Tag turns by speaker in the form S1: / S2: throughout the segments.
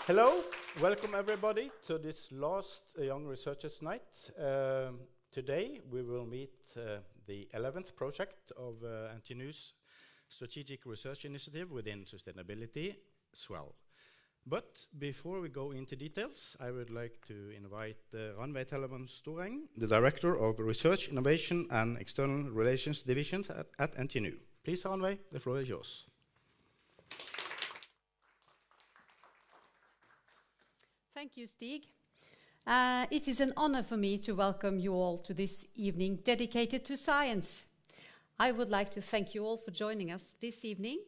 S1: Hello, welcome everybody to this last Young Researchers Night. Today we will meet the 11th project of NTNU's Strategic Research Initiative within Sustainability, SWELL. But before we go into details, I would like to invite Ranveig Tellemann Storeng, the Director of Research, Innovation and External Relations Divisions at NTNU. Please, Ranveig, the floor is yours.
S2: Thank you, Stig. It is an honor for me to welcome you all to this evening dedicated to science. I would like to thank you all for joining us this evening.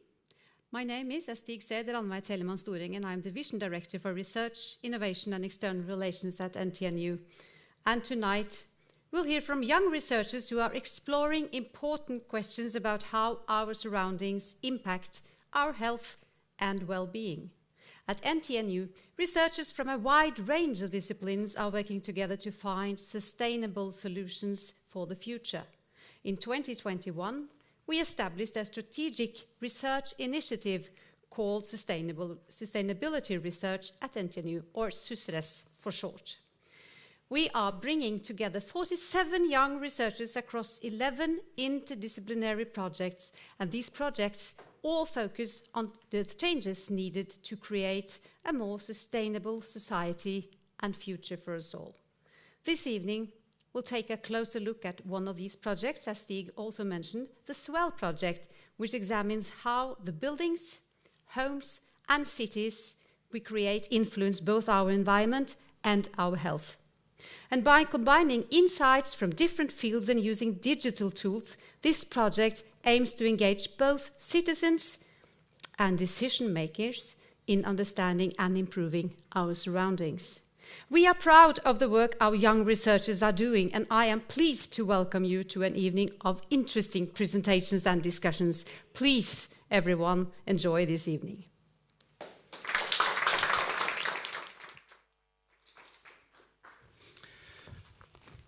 S2: My name is, as Stig said, Ranveig Tellemann Storeng, and I'm Division Director for Research, Innovation and External Relations at NTNU. And tonight, we'll hear from young researchers who are exploring important questions about how our surroundings impact our health and well-being. At NTNU, researchers from a wide range of disciplines are working together to find sustainable solutions for the future. In 2021, we established a strategic research initiative called Sustainability Research at NTNU, or SUSRES for short. We are bringing together 47 young researchers across 11 interdisciplinary projects, and these projects all focus on the changes needed to create a more sustainable society and future for us all. This evening, we'll take a closer look at one of these projects, as Stig also mentioned, the SWELL project, which examines how the buildings, homes, and cities we create influence both our environment and our health. And by combining insights from different fields and using digital tools, this project aims to engage both citizens and decision makers in understanding and improving our surroundings. We are proud of the work our young researchers are doing, and I am pleased to welcome you to an evening of interesting presentations and discussions. Please, everyone, enjoy this evening.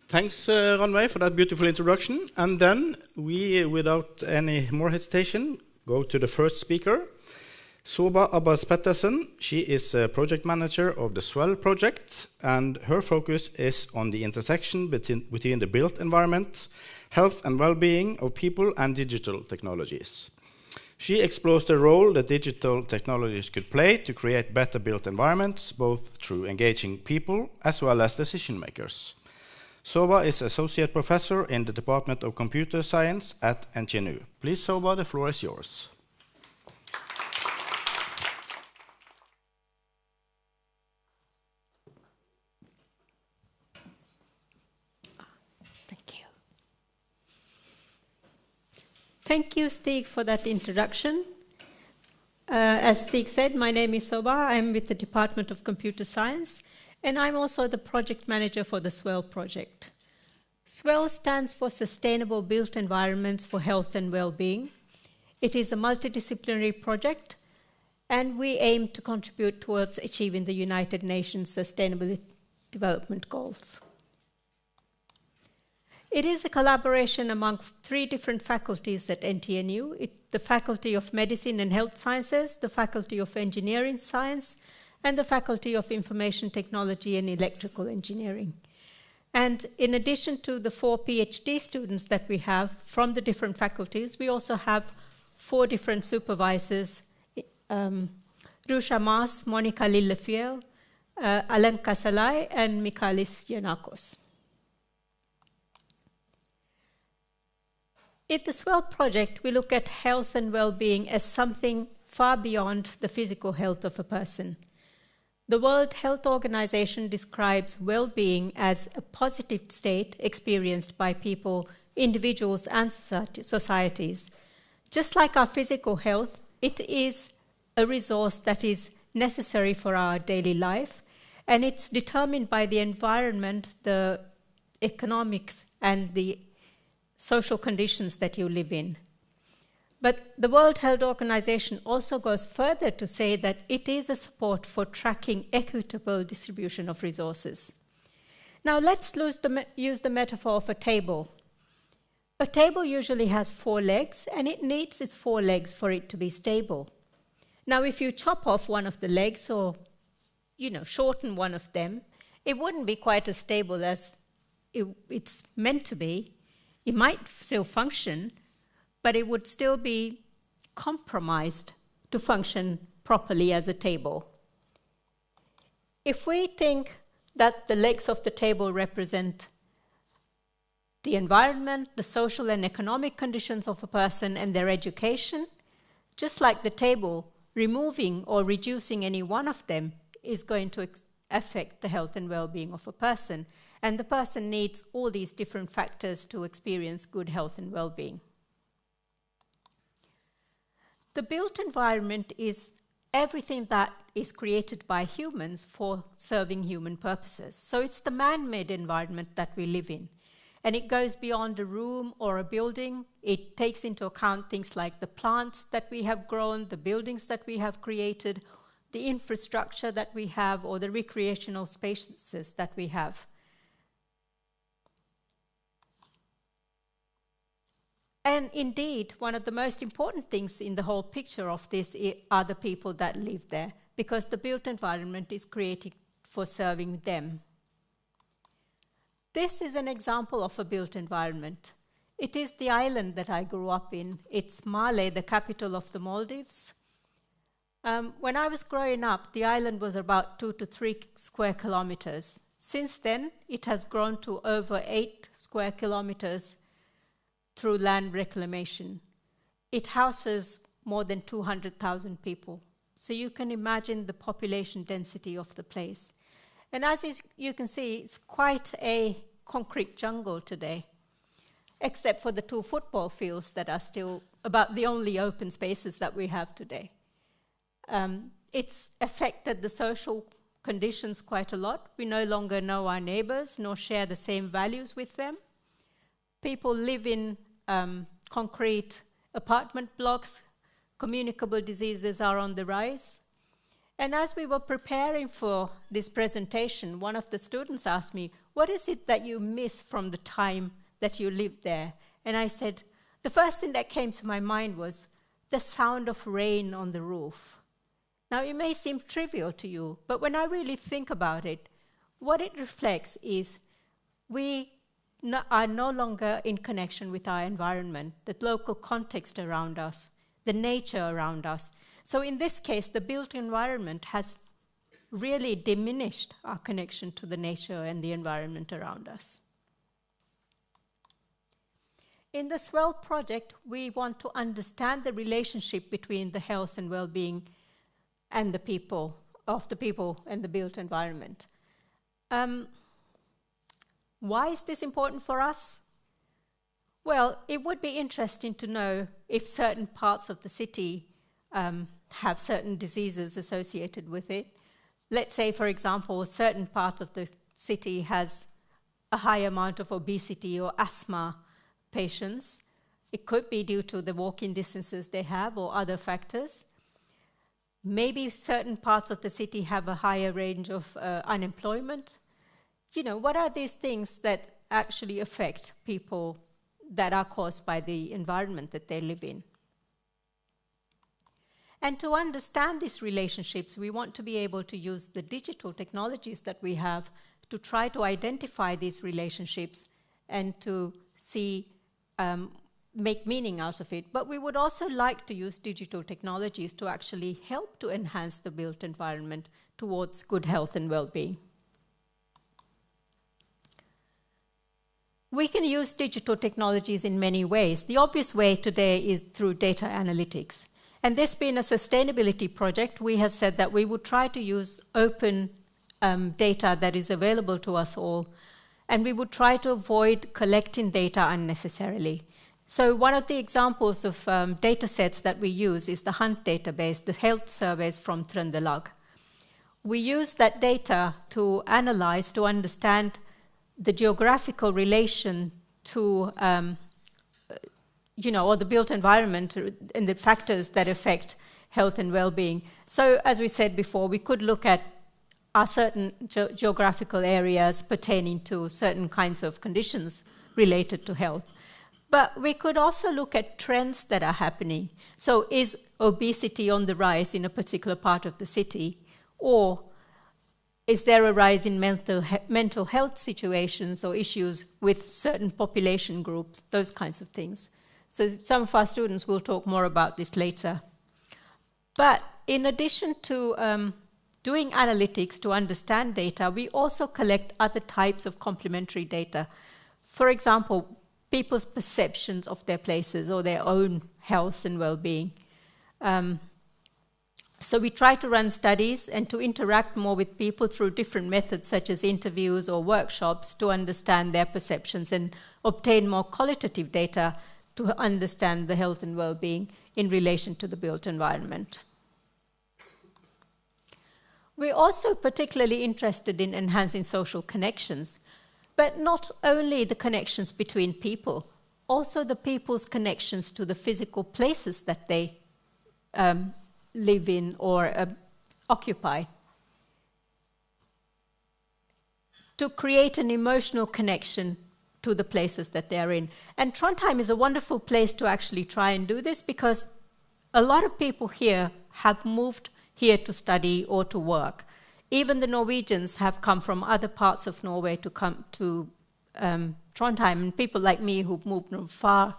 S1: Thanks, Ranveig, for that beautiful introduction. And then we, without any more hesitation, go to the first speaker, Sobah Abbas Petersen. She is a project manager of the SWELL project, and her focus is on the intersection between the built environment, health and well-being of people, and digital technologies. She explores the role that digital technologies could play to create better built environments, both through engaging people as well as decision makers. Sobah is Associate Professor in the Department of Computer Science at NTNU. Please, Sobah, the floor is yours.
S3: Thank you. Thank you, Stig, for that introduction. As Stig said, my name is Sobah. I'm with the Department of Computer Science, and I'm also the project manager for the SWELL project. SWELL stands for Sustainable Built Environments for Health and Well-being. It is a multidisciplinary project, and we aim to contribute towards achieving the United Nations Sustainable Development Goals. It is a collaboration among 3 different faculties at NTNU, the Faculty of Medicine and Health Sciences, the Faculty of Engineering Science, and the Faculty of Information Technology and Electrical Engineering. And in addition to the 4 PhD students that we have from the different faculties, we also have 4 different supervisors, Rusha Maas, Monica Lillefiel, Alan Kasalai, and Michalis Giannakos. In the SWELL project, we look at health and well-being as something far beyond the physical health of a person. The World Health Organization describes well-being as a positive state experienced by people, individuals, and societies. Just like our physical health, it is a resource that is necessary for our daily life, and it's determined by the environment, the economics, and the social conditions that you live in. But the World Health Organization also goes further to say that it is a support for tracking equitable distribution of resources. Now let's use the metaphor of a table. A table usually has 4 legs, and it needs its 4 legs for it to be stable. Now if you chop off one of the legs or shorten one of them, it wouldn't be quite as stable as it's meant to be. It might still function, but it would still be compromised to function properly as a table. If we think that the legs of the table represent the environment, the social and economic conditions of a person, and their education, just like the table, removing or reducing any one of them is going to affect the health and well-being of a person. And the person needs all these different factors to experience good health and well-being. The built environment is everything that is created by humans for serving human purposes. So it's the man-made environment that we live in. And it goes beyond a room or a building. It takes into account things like the plants that we have grown, the buildings that we have created, the infrastructure that we have, or the recreational spaces that we have. And indeed, one of the most important things in the whole picture of this are the people that live there, because the built environment is created for serving them. This is an example of a built environment. It is the island that I grew up in. It's Male, the capital of the Maldives. When I was growing up, the island was about 2 to 3 square kilometers. Since then, it has grown to over 8 square kilometers through land reclamation. It houses more than 200,000 people. So you can imagine the population density of the place. And as you can see, it's quite a concrete jungle today, except for the 2 football fields that are still about the only open spaces that we have today. It's affected the social conditions quite a lot. We no longer know our neighbors, nor share the same values with them. People live in concrete apartment blocks. Communicable diseases are on the rise. And as we were preparing for this presentation, one of the students asked me, what is it that you miss from the time that you lived there? And I said, the first thing that came to my mind was the sound of rain on the roof. Now, it may seem trivial to you, but when I really think about it, what it reflects is we are no longer in connection with our environment, the local context around us, the nature around us. So in this case, the built environment has really diminished our connection to the nature and the environment around us. In the SWELL project, we want to understand the relationship between the health and well-being and the people and the built environment. Why is this important for us? Well, it would be interesting to know if certain parts of the city have certain diseases associated with it. Let's say, for example, a certain part of the city has a high amount of obesity or asthma patients. It could be due to the walking distances they have or other factors. Maybe certain parts of the city have a higher range of unemployment. What are these things that actually affect people that are caused by the environment that they live in? And to understand these relationships, we want to be able to use the digital technologies that we have to try to identify these relationships and to make meaning out of it. But we would also like to use digital technologies to actually help to enhance the built environment towards good health and well-being. We can use digital technologies in many ways. The obvious way today is through data analytics. And this being a sustainability project, we have said that we would try to use open data that is available to us all, and we would try to avoid collecting data unnecessarily. So one of the examples of data sets that we use is the HUNT database, the health surveys from Trøndelag. We use that data to analyze, to understand the geographical relation to or the built environment and the factors that affect health and well-being. So as we said before, we could look at certain geographical areas pertaining to certain kinds of conditions related to health. But we could also look at trends that are happening. So is obesity on the rise in a particular part of the city? Or is there a rise in mental health situations or issues with certain population groups, those kinds of things. So some of our students will talk more about this later. But in addition to doing analytics to understand data, we also collect other types of complementary data. For example, people's perceptions of their places or their own health and well-being. So we try to run studies and to interact more with people through different methods such as interviews or workshops to understand their perceptions and obtain more qualitative data to understand the health and well-being in relation to the built environment. We're also particularly interested in enhancing social connections, but not only the connections between people, also the people's connections to the physical places that they live in or occupy. To create an emotional connection to the places that they're in. And Trondheim is a wonderful place to actually try and do this because a lot of people here have moved here to study or to work. Even the Norwegians have come from other parts of Norway to come to Trondheim, and people like me who've moved from far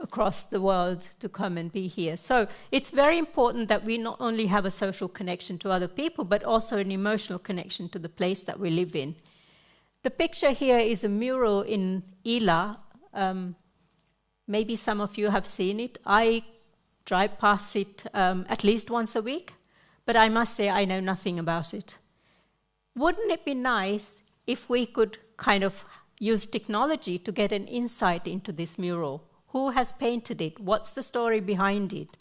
S3: across the world to come and be here. So it's very important that we not only have a social connection to other people, but also an emotional connection to the place that we live in. The picture here is a mural in Ila. Maybe some of you have seen it. I drive past it at least once a week, but I must say I know nothing about it. Wouldn't it be nice if we could kind of use technology to get an insight into this mural? Who has painted it? What's the story behind it?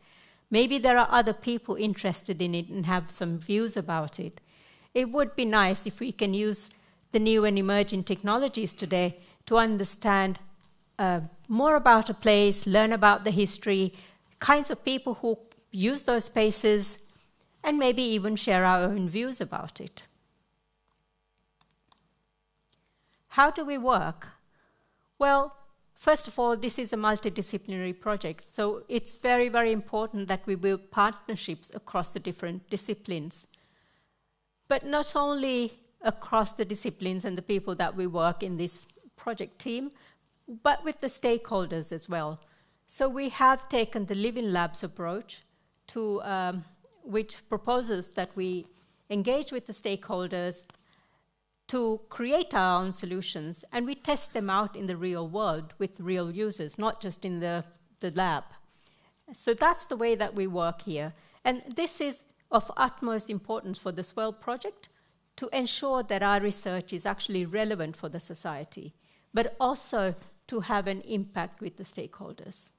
S3: Maybe there are other people interested in it and have some views about it. It would be nice if we can use the new and emerging technologies today to understand more about a place, learn about the history, kinds of people who use those spaces, and maybe even share our own views about it. How do we work? Well, first of all, this is a multidisciplinary project, so it's very, very important that we build partnerships across the different disciplines. But not only across the disciplines and the people that we work in this project team, but with the stakeholders as well. So we have taken the Living Labs approach, which proposes that we engage with the stakeholders to create our own solutions, and we test them out in the real world with real users, not just in the lab. So that's the way that we work here. And this is of utmost importance for the SWELL project to ensure that our research is actually relevant for the society, but also to have an impact with the stakeholders.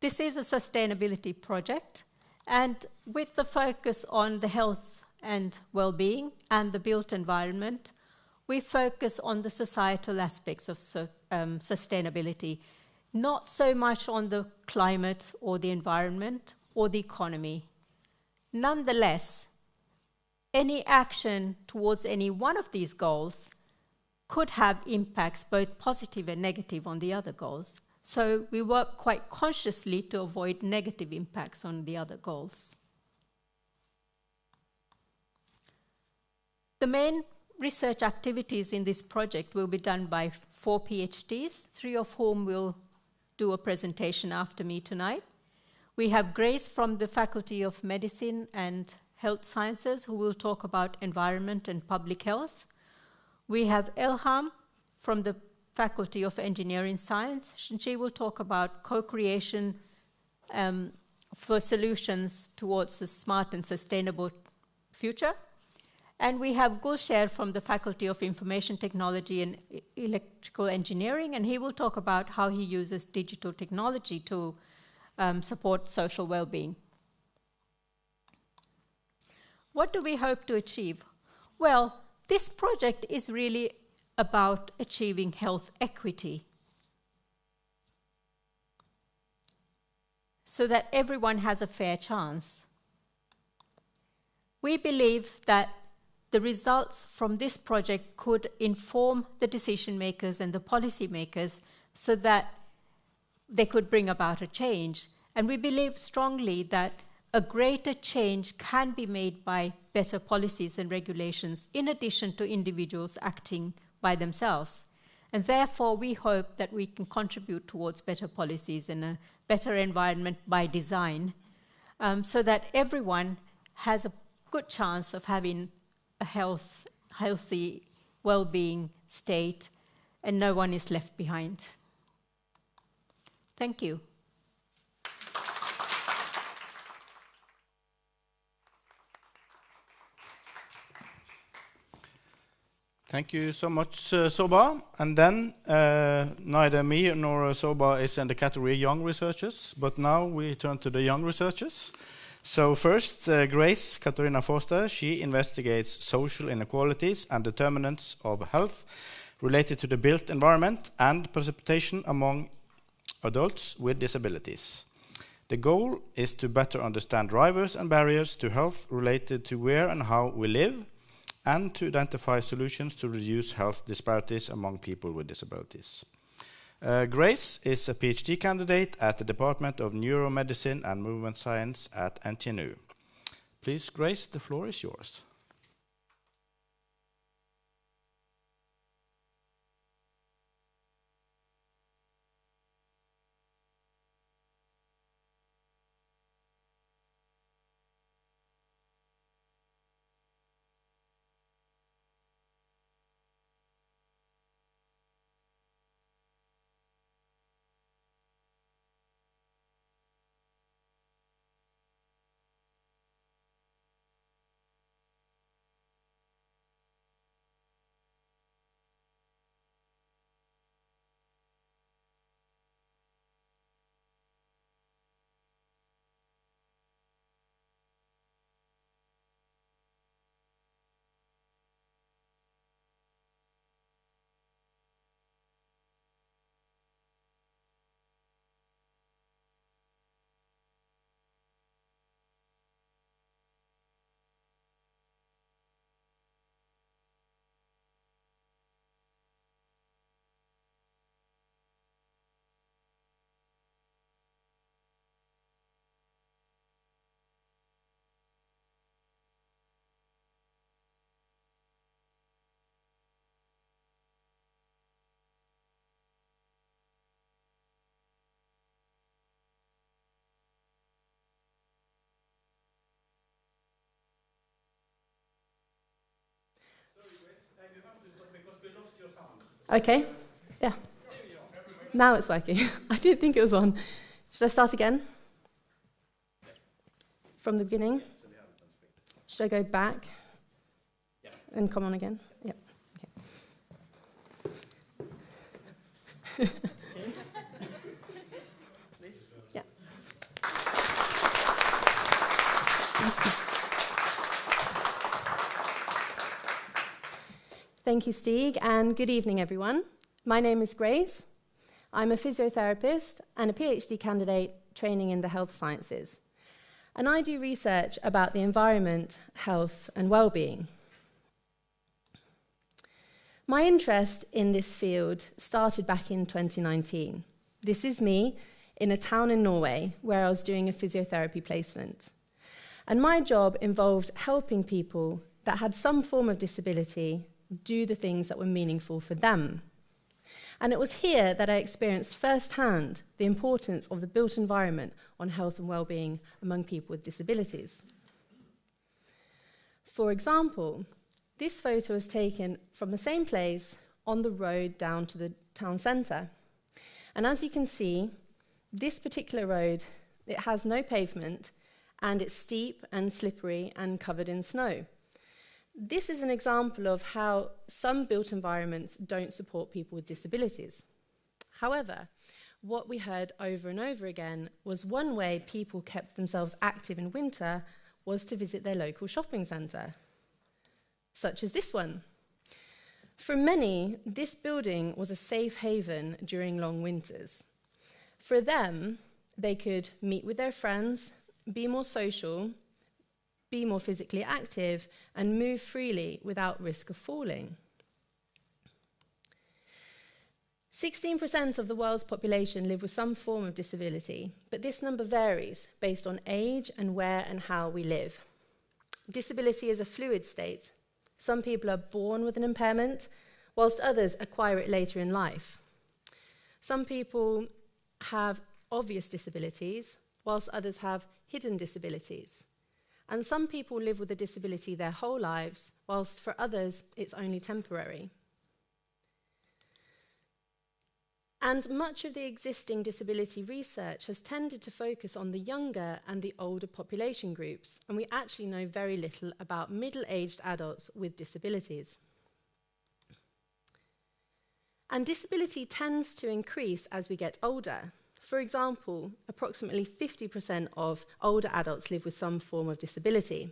S3: This is a sustainability project, and with the focus on the health and well-being and the built environment, we focus on the societal aspects of sustainability, not so much on the climate or the environment or the economy. Nonetheless, any action towards any one of these goals could have impacts, both positive and negative, on the other goals. So we work quite consciously to avoid negative impacts on the other goals. The main research activities in this project will be done by 4 PhDs, 3 of whom will do a presentation after me tonight. We have Grace from the Faculty of Medicine and Health Sciences, who will talk about environment and public health. We have Elham from the Faculty of Engineering Science, and she will talk about co-creation for solutions towards a smart and sustainable future. And we have Gulsher from the Faculty of Information Technology and Electrical Engineering, and he will talk about how he uses digital technology to support social well-being. What do we hope to achieve? Well, this project is really about achieving health equity, so that everyone has a fair chance. We believe that the results from this project could inform the decision makers and the policy makers so that they could bring about a change. And we believe strongly that a greater change can be made by better policies and regulations in addition to individuals acting by themselves. And therefore, we hope that we can contribute towards better policies and a better environment by design, so that everyone has a good chance of having a healthy, well-being state, and no one is left behind. Thank you.
S1: Thank you so much, Sobah. And then neither me nor Sobah is in the category young researchers, but now we turn to the young researchers. So first, Grace Katarina Foster, she investigates social inequalities and determinants of health related to the built environment and precipitation among adults with disabilities. The goal is to better understand drivers and barriers to health related to where and how we live, and to identify solutions to reduce health disparities among people with disabilities. Grace is a PhD candidate at the Department of Neuromedicine and Movement Science at NTNU. Please, Grace, the floor is yours.
S4: Okay, yeah. Now it's working. I didn't think it was on. Should I start again? From the beginning? Should I go back and come on again? Yeah. Okay. Yeah. Thank you, Stig, and good evening, everyone. My name is Grace. I'm a physiotherapist and a PhD candidate training in the health sciences. And I do research about the environment, health, and well-being. My interest in this field started back in 2019. This is me in a town in Norway where I was doing a physiotherapy placement. And my job involved helping people that had some form of disability do the things that were meaningful for them. And it was here that I experienced firsthand the importance of the built environment on health and well-being among people with disabilities. For example, this photo was taken from the same place on the road down to the town centre. And as you can see, this particular road, it has no pavement, and it's steep and slippery and covered in snow. This is an example of how some built environments don't support people with disabilities. However, what we heard over and over again was one way people kept themselves active in winter was to visit their local shopping centre, such as this one. For many, this building was a safe haven during long winters. For them, they could meet with their friends, be more social, be more physically active, and move freely without risk of falling. 16% of the world's population live with some form of disability, but this number varies based on age and where and how we live. Disability is a fluid state. Some people are born with an impairment, whilst others acquire it later in life. Some people have obvious disabilities, whilst others have hidden disabilities. And some people live with a disability their whole lives, whilst for others it's only temporary. And much of the existing disability research has tended to focus on the younger and the older population groups, and we actually know very little about middle-aged adults with disabilities. And disability tends to increase as we get older. For example, approximately 50% of older adults live with some form of disability.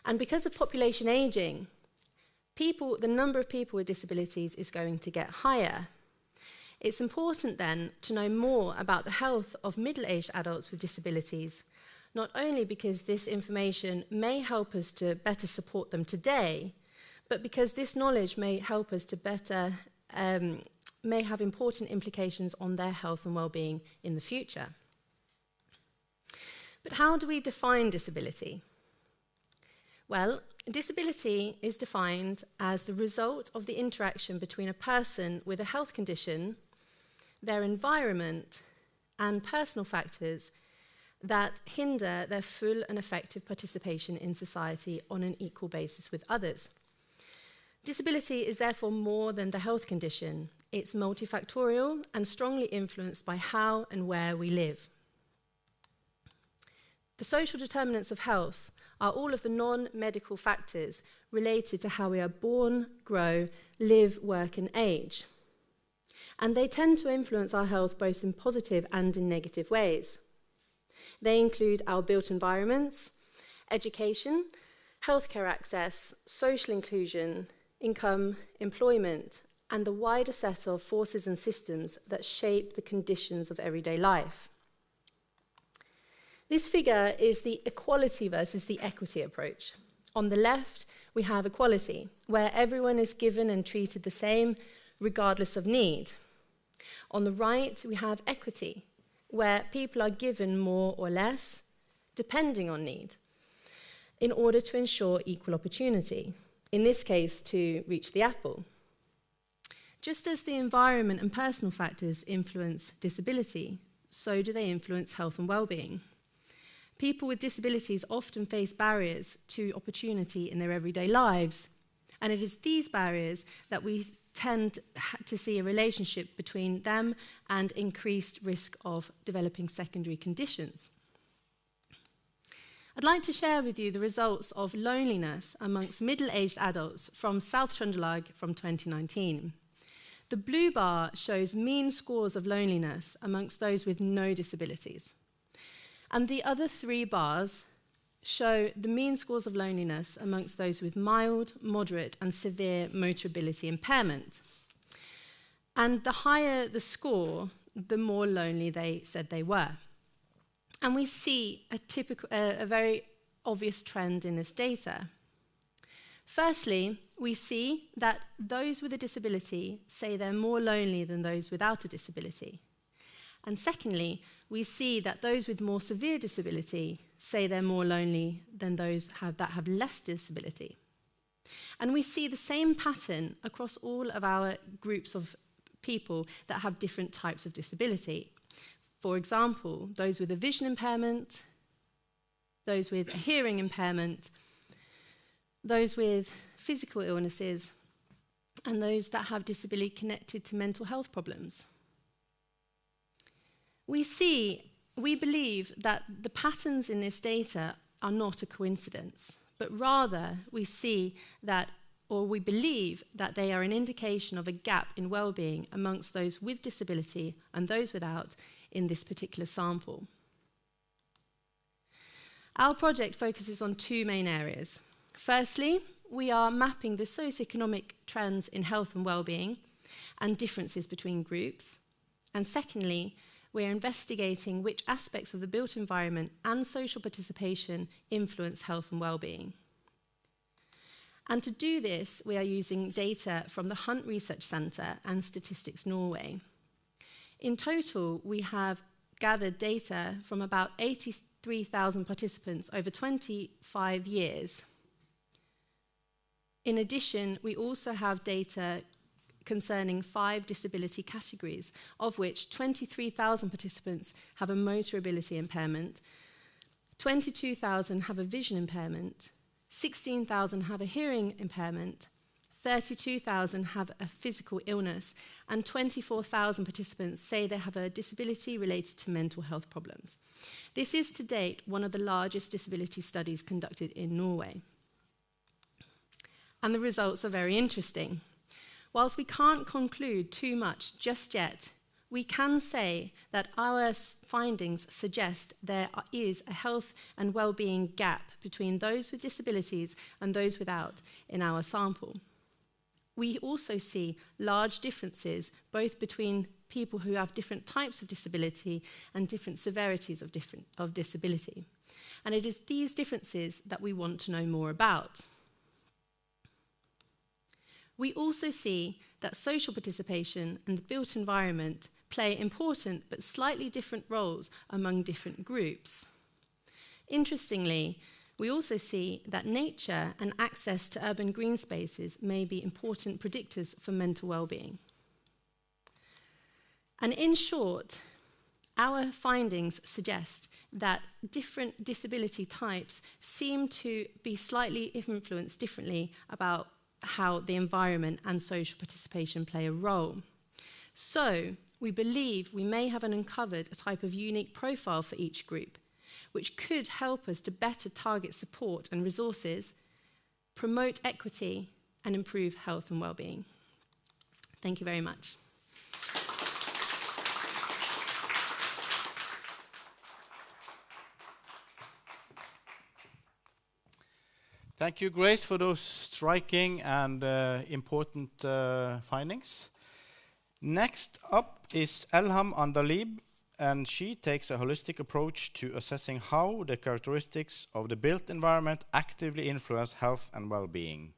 S4: And because of population aging, the number of people with disabilities is going to get higher. It's important then to know more about the health of middle-aged adults with disabilities, not only because this information may help us to better support them today, but because this knowledge may help us to better, may have important implications on their health and well-being in the future. But how do we define disability? Well, disability is defined as the result of the interaction between a person with a health condition, their environment, and personal factors that hinder their full and effective participation in society on an equal basis with others. Disability is therefore more than the health condition. It's multifactorial and strongly influenced by how and where we live. The social determinants of health are all of the non-medical factors related to how we are born, grow, live, work, and age. And they tend to influence our health both in positive and in negative ways. They include our built environments, education, healthcare access, social inclusion, income, employment, and the wider set of forces and systems that shape the conditions of everyday life. This figure is the equality versus the equity approach. On the left, we have equality, where everyone is given and treated the same regardless of need. On the right, we have equity, where people are given more or less, depending on need, in order to ensure equal opportunity, in this case, to reach the apple. Just as the environment and personal factors influence disability, so do they influence health and well-being. People with disabilities often face barriers to opportunity in their everyday lives, and it is these barriers that we tend to see a relationship between them and increased risk of developing secondary conditions. I'd like to share with you the results of loneliness amongst middle-aged adults from South Trøndelag from 2019. The blue bar shows mean scores of loneliness amongst those with no disabilities. And the other three bars show the mean scores of loneliness amongst those with mild, moderate, and severe motor ability impairment. And the higher the score, the more lonely they said they were. And we see a very obvious trend in this data. Firstly, we see that those with a disability say they're more lonely than those without a disability. And secondly, we see that those with more severe disability say they're more lonely than those that have less disability. And we see the same pattern across all of our groups of people that have different types of disability. For example, those with a vision impairment, those with a hearing impairment, those with physical illnesses, and those that have disability connected to mental health problems. We believe that the patterns in this data are not a coincidence, but rather we believe that they are an indication of a gap in well-being amongst those with disability and those without in this particular sample. Our project focuses on two main areas. Firstly, we are mapping the socioeconomic trends in health and well-being and differences between groups. And secondly, we are investigating which aspects of the built environment and social participation influence health and well-being. And to do this, we are using data from the Hunt Research Centre and Statistics Norway. In total, we have gathered data from about 83,000 participants over 25 years. In addition, we also have data concerning 5 disability categories, of which 23,000 participants have a motor ability impairment, 22,000 have a vision impairment, 16,000 have a hearing impairment, 32,000 have a physical illness, and 24,000 participants say they have a disability related to mental health problems. This is to date one of the largest disability studies conducted in Norway. And the results are very interesting. Whilst we can't conclude too much just yet, we can say that our findings suggest there is a health and well-being gap between those with disabilities and those without in our sample. We also see large differences both between people who have different types of disability and different severities of disability. And it is these differences that we want to know more about. We also see that social participation and the built environment play important but slightly different roles among different groups. Interestingly, we also see that nature and access to urban green spaces may be important predictors for mental well-being. And in short, our findings suggest that different disability types seem to be slightly influenced differently about how the environment and social participation play a role. So, we believe we may have uncovered a type of unique profile for each group, which could help us to better target support and resources, promote equity, and improve health and well-being. Thank you very much.
S1: Thank you, Grace, for those striking and important findings. Next up is Elham Andalib, and she takes a holistic approach to assessing how the characteristics of the built environment actively influence health and well-being.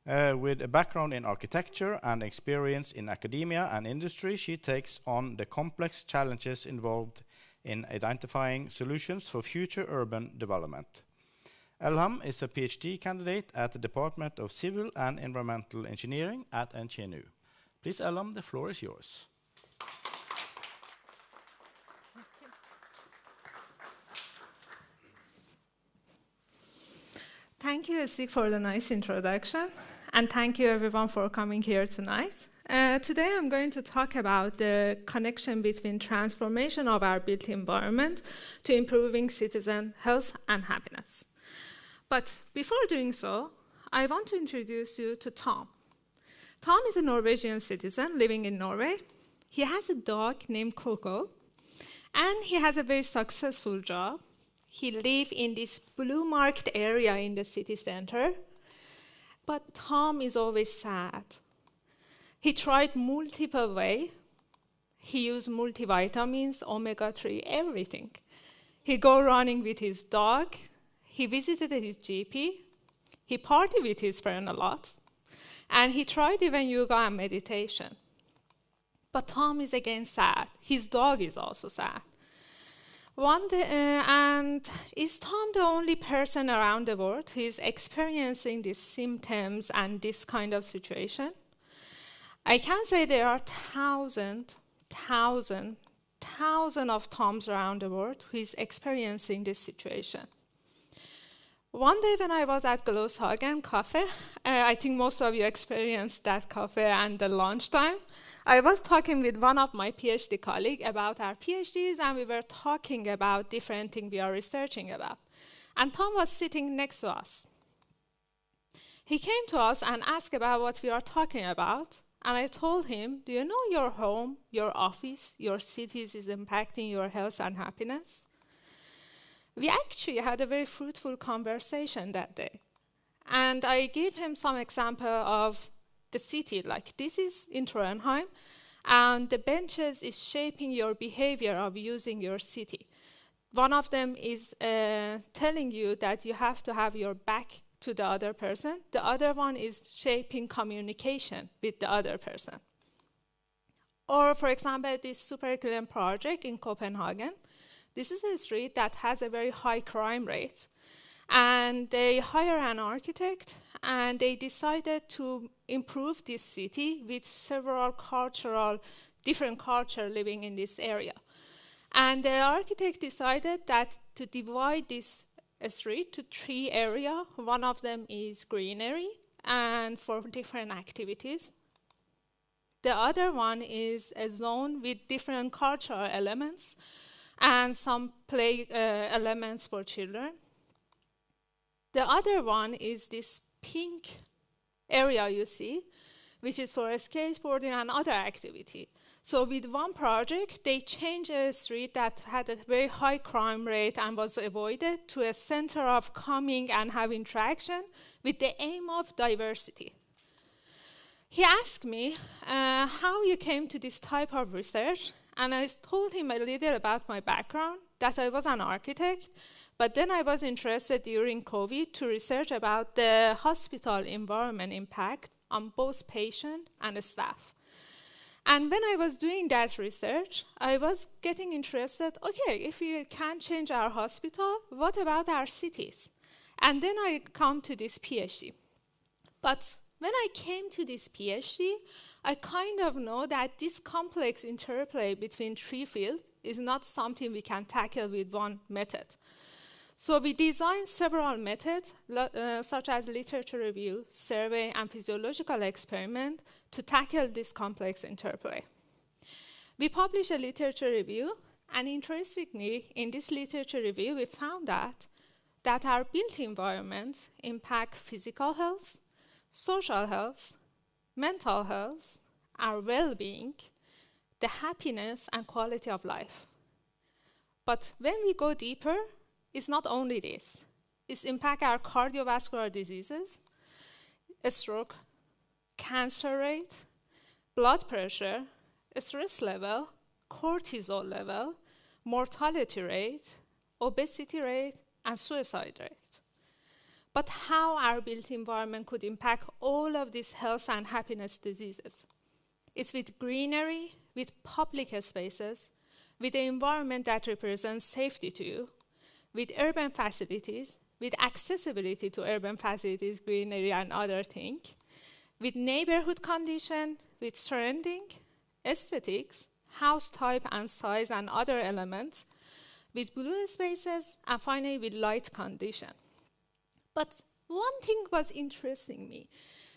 S1: With a background in architecture and experience in academia and industry, she takes on the complex challenges involved in identifying solutions for future urban development. Elham is a PhD candidate at the Department of Civil and Environmental Engineering at NTNU. Please, Elham, the floor is yours.
S5: Thank you, Stig, for the nice introduction, and thank you everyone for coming here tonight. Today I'm going to talk about the connection between transformation of our built environment to improving citizen health and happiness. But before doing so, I want to introduce you to Tom. Tom is a Norwegian citizen living in Norway. He has a dog named Coco, and he has a very successful job. He lives in this blue marked area in the city center, but Tom is always sad. He tried multiple ways. He used multivitamins, omega-3, everything. He go running with his dog. He visited his GP, he partied with his friend a lot, and he tried even yoga and meditation. But Tom is again sad. His dog is also sad. One day, and is Tom the only person around the world who is experiencing these symptoms and this kind of situation? I can say there are thousands of Toms around the world who is experiencing this situation. One day when I was at Gloshagen Cafe, I think most of you experienced that cafe and the lunchtime, I was talking with one of my PhD colleagues about our PhDs, and we were talking about different things we are researching about. And Tom was sitting next to us. He came to us and asked about what we are talking about, and I told him, do you know your home, your office, your cities is impacting your health and happiness? We actually had a very fruitful conversation that day. And I gave him some example of the city, like this is in Trondheim, and the benches is shaping your behavior of using your city. One of them is telling you that you have to have your back to the other person. The other one is shaping communication with the other person. Or, for example, this Super Clean project in Copenhagen. This is a street that has a very high crime rate. And they hire an architect, and they decided to improve this city with several different cultures living in this area. And the architect decided that to divide this street to 3 areas. One of them is greenery and for different activities. The other one is a zone with different cultural elements and some play elements for children. The other one is this pink area you see, which is for skateboarding and other activity. So with one project, they changed a street that had a very high crime rate and was avoided to a center of coming and have interaction with the aim of diversity. He asked me how you came to this type of research, and I told him a little about my background, that I was an architect, but then I was interested during COVID to research about the hospital environment impact on both patient and staff. And when I was doing that research, I was getting interested, okay, if we can change our hospital, what about our cities? And then I come to this PhD. But when I came to this PhD, I kind of know that this complex interplay between 3 fields is not something we can tackle with one method. So we designed several methods, such as literature review, survey, and physiological experiment to tackle this complex interplay. We published a literature review, and interestingly, in this literature review, we found that our built environment impact physical health, social health, mental health, our well-being, the happiness and quality of life. But when we go deeper, it's not only this. It impacts our cardiovascular diseases, stroke, cancer rate, blood pressure, stress level, cortisol level, mortality rate, obesity rate, and suicide rate. But how our built environment could impact all of these health and happiness diseases? It's with greenery, with public spaces, with the environment that represents safety to you, with urban facilities, with accessibility to urban facilities, greenery, and other things, with neighborhood condition, with surrounding, aesthetics, house type and size and other elements, with blue spaces, and finally with light condition. But one thing was interesting me,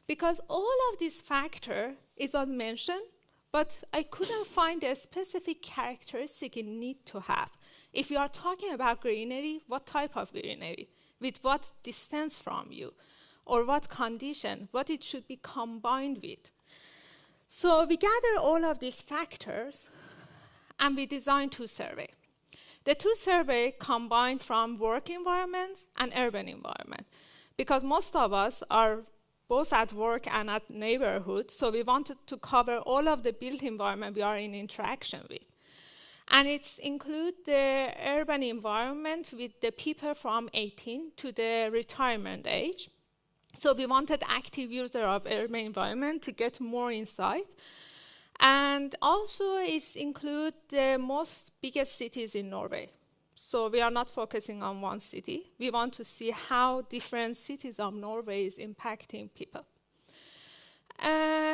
S5: because all of these factors, it was mentioned, but I couldn't find a specific characteristic it need to have. If you are talking about greenery, what type of greenery? With what distance from you? Or what condition? What it should be combined with? So we gather all of these factors, and we design 2 surveys. The 2 surveys combine from work environments and urban environment, because most of us are both at work and at neighborhood, so we wanted to cover all of the built environment we are in interaction with. And it includes the urban environment with the people from 18 to the retirement age. So we wanted active user of urban environment to get more insight. And also it includes the most biggest cities in Norway. So we are not focusing on one city. We want to see how different cities of Norway is impacting people.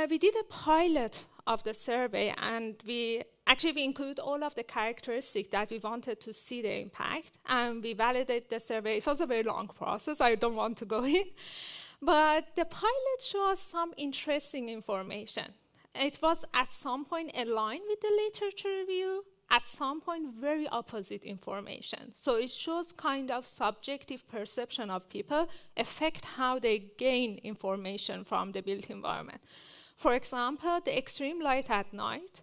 S5: We did a pilot of the survey, and we include all of the characteristics that we wanted to see the impact, and we validated the survey. It was a very long process. I don't want to go in. But the pilot shows some interesting information. It was at some point aligned with the literature review, at some point very opposite information. So it shows kind of subjective perception of people affect how they gain information from the built environment. For example, the extreme light at night,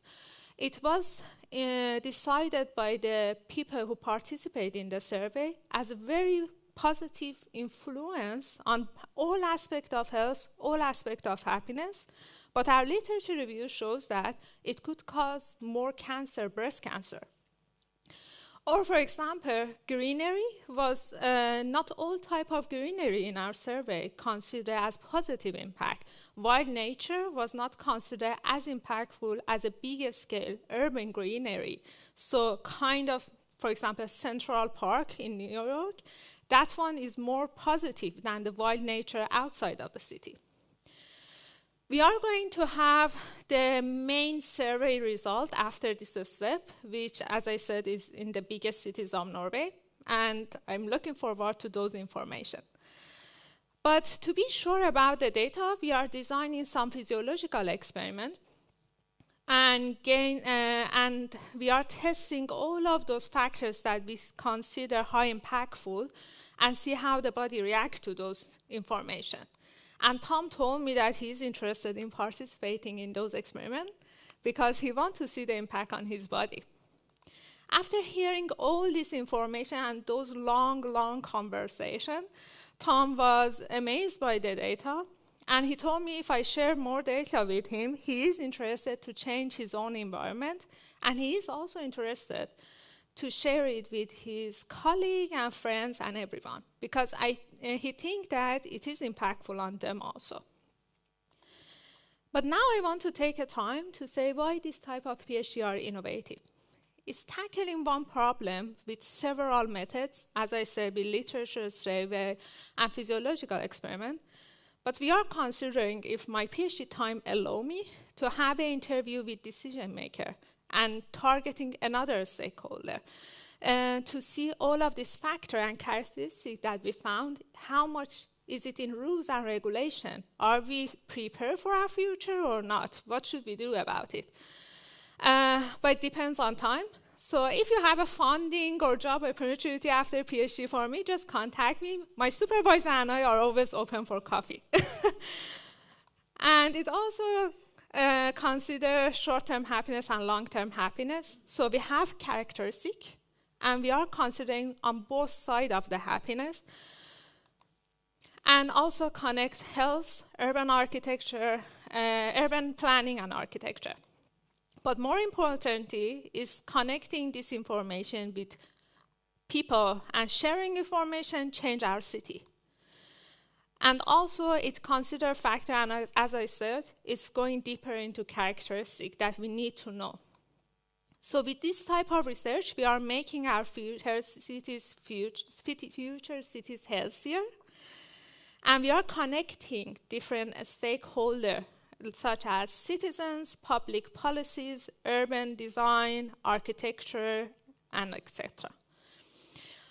S5: it was decided by the people who participate in the survey as a very positive influence on all aspects of health, all aspects of happiness. But our literature review shows that it could cause more cancer, breast cancer. Or, for example, greenery was not all type of greenery in our survey considered as positive impact. Wild nature was not considered as impactful as a bigger scale urban greenery. So kind of, for example, Central Park in New York, that one is more positive than the wild nature outside of the city. We are going to have the main survey result after this step, which, as I said, is in the biggest cities of Norway, and I'm looking forward to those information. But to be sure about the data, we are designing some physiological experiment, and we are testing all of those factors that we consider high impactful and see how the body reacts to those information. And Tom told me that he's interested in participating in those experiments because he wants to see the impact on his body. After hearing all this information and those long conversations, Tom was amazed by the data, and he told me if I share more data with him, he is interested to change his own environment, and he is also interested to share it with his colleagues and friends and everyone, because he thinks that it is impactful on them also. But now I want to take a time to say why this type of PhD are innovative. It's tackling one problem with several methods, as I said, with literature survey and physiological experiment. But we are considering if my PhD time allow me to have an interview with decision maker and targeting another stakeholder to see all of this factor and characteristics that we found, how much is it in rules and regulation? Are we prepared for our future or not? What should we do about it? But it depends on time. So if you have a funding or job opportunity after PhD for me, just contact me. My supervisor and I are always open for coffee. And it also consider short-term happiness and long-term happiness. So we have characteristic, and we are considering on both sides of the happiness, and also connect health, urban architecture, urban planning and architecture. But more importantly is connecting this information with people and sharing information change our city. And also it consider factor, and as I said, it's going deeper into characteristics that we need to know. So with this type of research, we are making our future cities healthier, and we are connecting different stakeholders, such as citizens, public policies, urban design, architecture, and etc.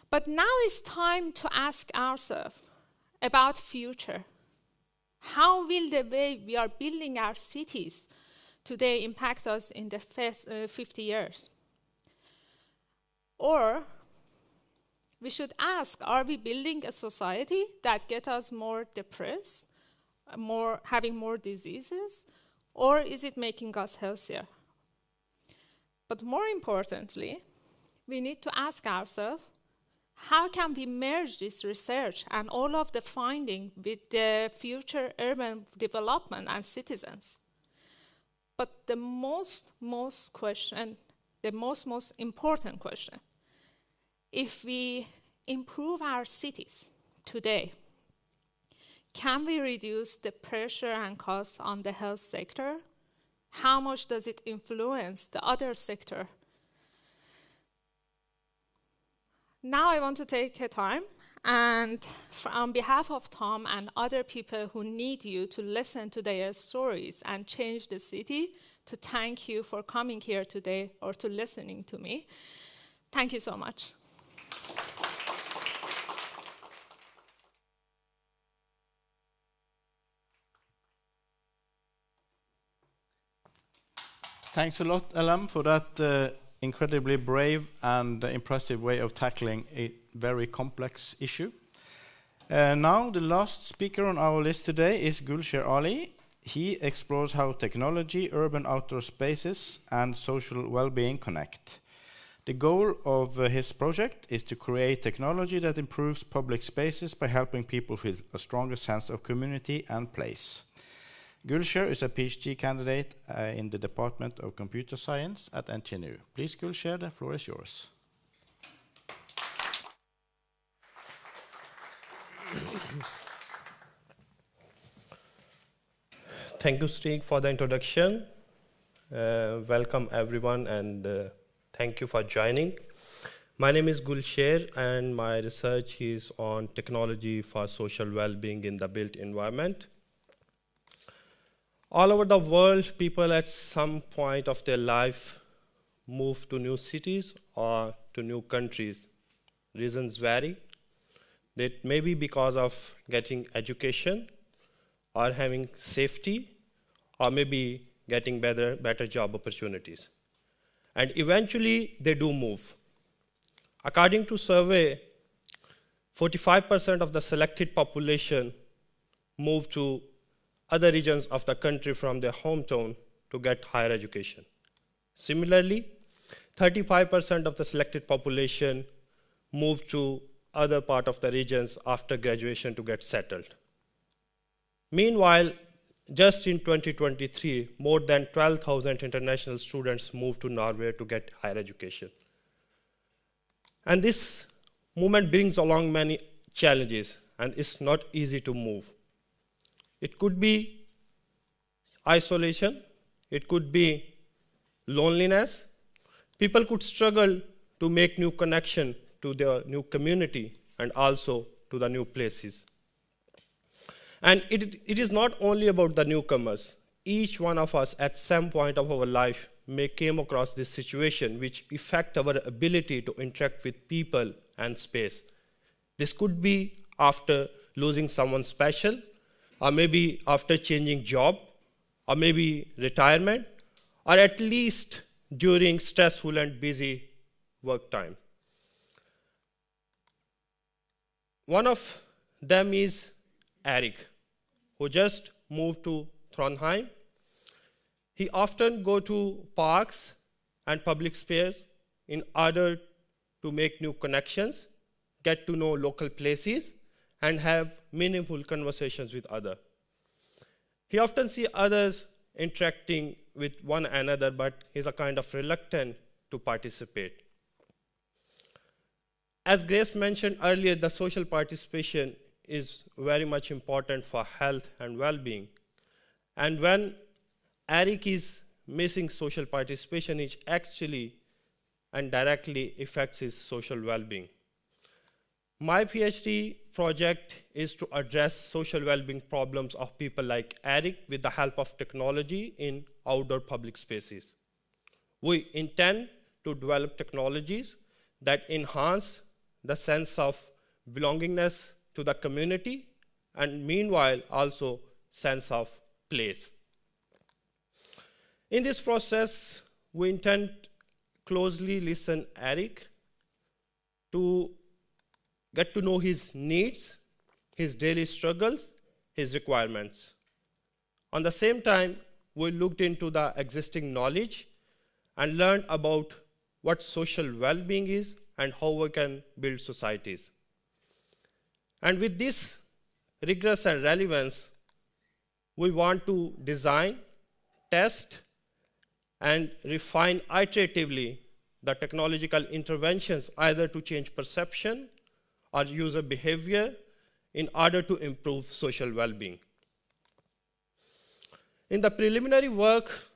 S5: But now it's time to ask ourselves about future. How will the way we are building our cities today impact us in the first 50 years? Or we should ask, are we building a society that gets us more depressed, having more diseases, or is it making us healthier? But more importantly, we need to ask ourselves, how can we merge this research and all of the findings with the future urban development and citizens? But the most important question, if we improve our cities today, can we reduce the pressure and cost on the health sector? How much does it influence the other sector? Now I want to take a time and on behalf of Tom and other people who need you to listen to their stories and change the city, to thank you for coming here today or to listening to me. Thank you so much.
S1: Thanks a lot, Elam, for that incredibly brave and impressive way of tackling a very complex issue. Now, the last speaker on our list today is Gulsher Ali. He explores how technology, urban outdoor spaces, and social well-being connect. The goal of his project is to create technology that improves public spaces by helping people feel a stronger sense of community and place. Gulsher is a PhD candidate in the Department of Computer Science at NTNU. Please, Gulsher, the floor is yours.
S6: Thank you, Stig, for the introduction. Welcome, everyone, and thank you for joining. My name is Gulsher, and my research is on technology for social well-being in the built environment. All over the world, people at some point of their life move to new cities or to new countries. Reasons vary. That may be because of getting education or having safety or maybe getting better job opportunities. And eventually, they do move. According to survey, 45% of the selected population move to other regions of the country from their hometown to get higher education. Similarly, 35% of the selected population move to other part of the regions after graduation to get settled. Meanwhile, just in 2023, more than 12,000 international students moved to Norway to get higher education. And this movement brings along many challenges, and it's not easy to move. It could be isolation, it could be loneliness. People could struggle to make new connection to their new community and also to the new places. And it is not only about the newcomers. Each one of us at some point of our life may came across this situation which affect our ability to interact with people and space. This could be after losing someone special, or maybe after changing job, or maybe retirement, or at least during stressful and busy work time. One of them is Eric, who just moved to Trondheim. He often go to parks and public space in order to make new connections, get to know local places, and have meaningful conversations with others. He often see others interacting with one another, but he's a kind of reluctant to participate. As Grace mentioned earlier, the social participation is very much important for health and well-being. And when Eric is missing social participation, it actually and directly affects his social well-being. My PhD project is to address social well-being problems of people like Eric with the help of technology in outdoor public spaces. We intend to develop technologies that enhance the sense of belongingness to the community and meanwhile also sense of place. In this process, we intend closely listen Eric to get to know his needs, his daily struggles, his requirements. On the same time, we looked into the existing knowledge and learned about what social well-being is and how we can build societies. And with this rigorous and relevance, we want to design, test, and refine iteratively the technological interventions either to change perception or user behavior in order to improve social well-being. In the preliminary work,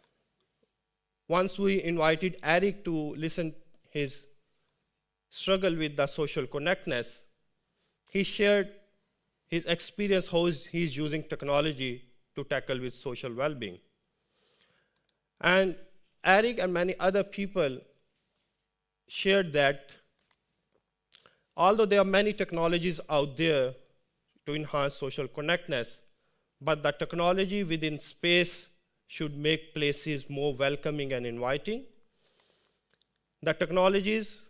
S6: once we invited Eric to listen his struggle with the social connectedness, he shared his experience how he's using technology to tackle with social well-being. And Eric and many other people shared that although there are many technologies out there to enhance social connectedness, but the technology within space should make places more welcoming and inviting. The technologies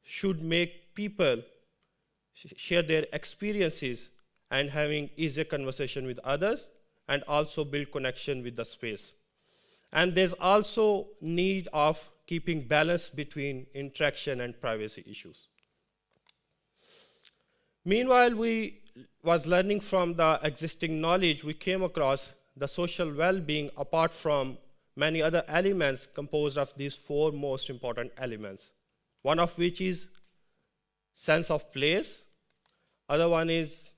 S6: should make people share their experiences and having easier conversation with others and also build connection with the space. And there's also need of keeping balance between interaction and privacy issues. Meanwhile, we was learning from the existing knowledge, we came across the social well-being apart from many other elements composed of these four most important elements. One of which is sense of place, other one is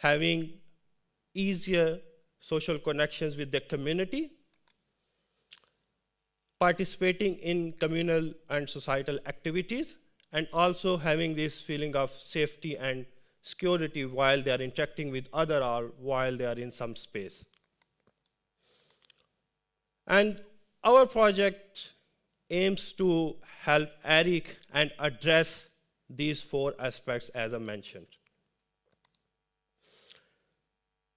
S6: having easier social connections with their community, participating in communal and societal activities, and also having this feeling of safety and security while they are interacting with others or while they are in some space. And our project aims to help Eric and address these 4 aspects as I mentioned.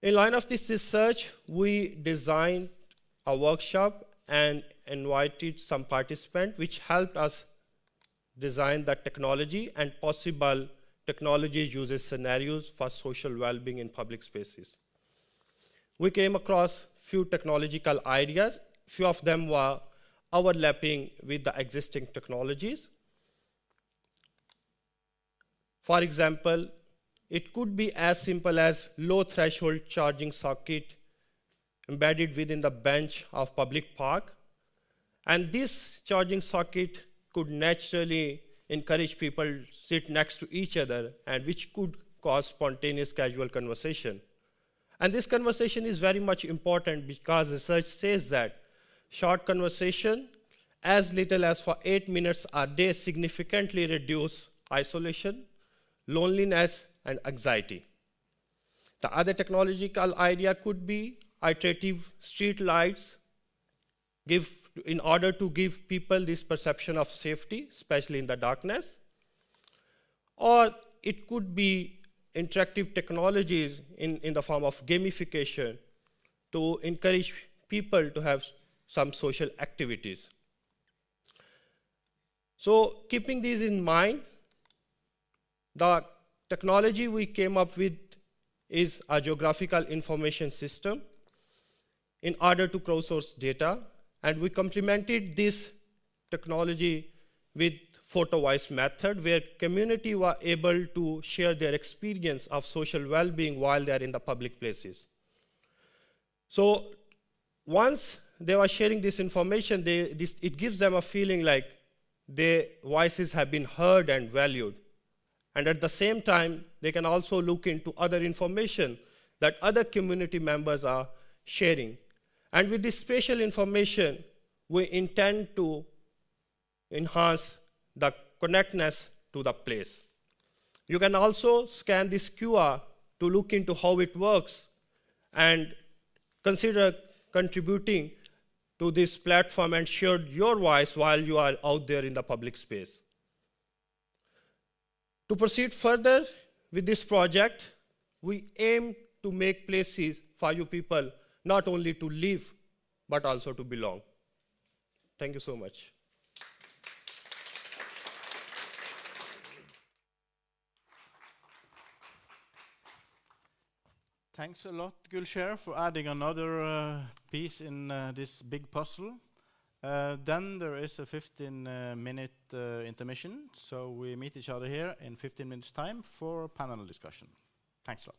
S6: In line of this research, we designed a workshop and invited some participants, which helped us design the technology and possible technology uses scenarios for social well-being in public spaces. We came across few technological ideas. Few of them were overlapping with the existing technologies. For example, it could be as simple as low threshold charging socket embedded within the bench of public park. And this charging socket could naturally encourage people to sit next to each other, and which could cause spontaneous casual conversation. And this conversation is very much important because research says that short conversation, as little as for 8 minutes a day, significantly reduce isolation, loneliness, and anxiety. The other technological idea could be iterative street lights, in order to give people this perception of safety, especially in the darkness. Or it could be interactive technologies in the form of gamification to encourage people to have some social activities. So keeping these in mind, the technology we came up with is a geographical information system in order to crowdsource data. And we complemented this technology with photo voice method, where community were able to share their experience of social well-being while they're in the public places. So once they were sharing this information, it gives them a feeling like their voices have been heard and valued. And at the same time, they can also look into other information that other community members are sharing. And with this spatial information, we intend to enhance the connectedness to the place. You can also scan this QR to look into how it works and consider contributing to this platform and share your voice while you are out there in the public space. To proceed further with this project, we aim to make places for you people not only to live, but also to belong. Thank you so much.
S1: Thanks a lot, Gulshare, for adding another piece in this big puzzle. Then there is a 15-minute intermission, so we meet each other here in 15 minutes' time for panel discussion. Thanks a lot.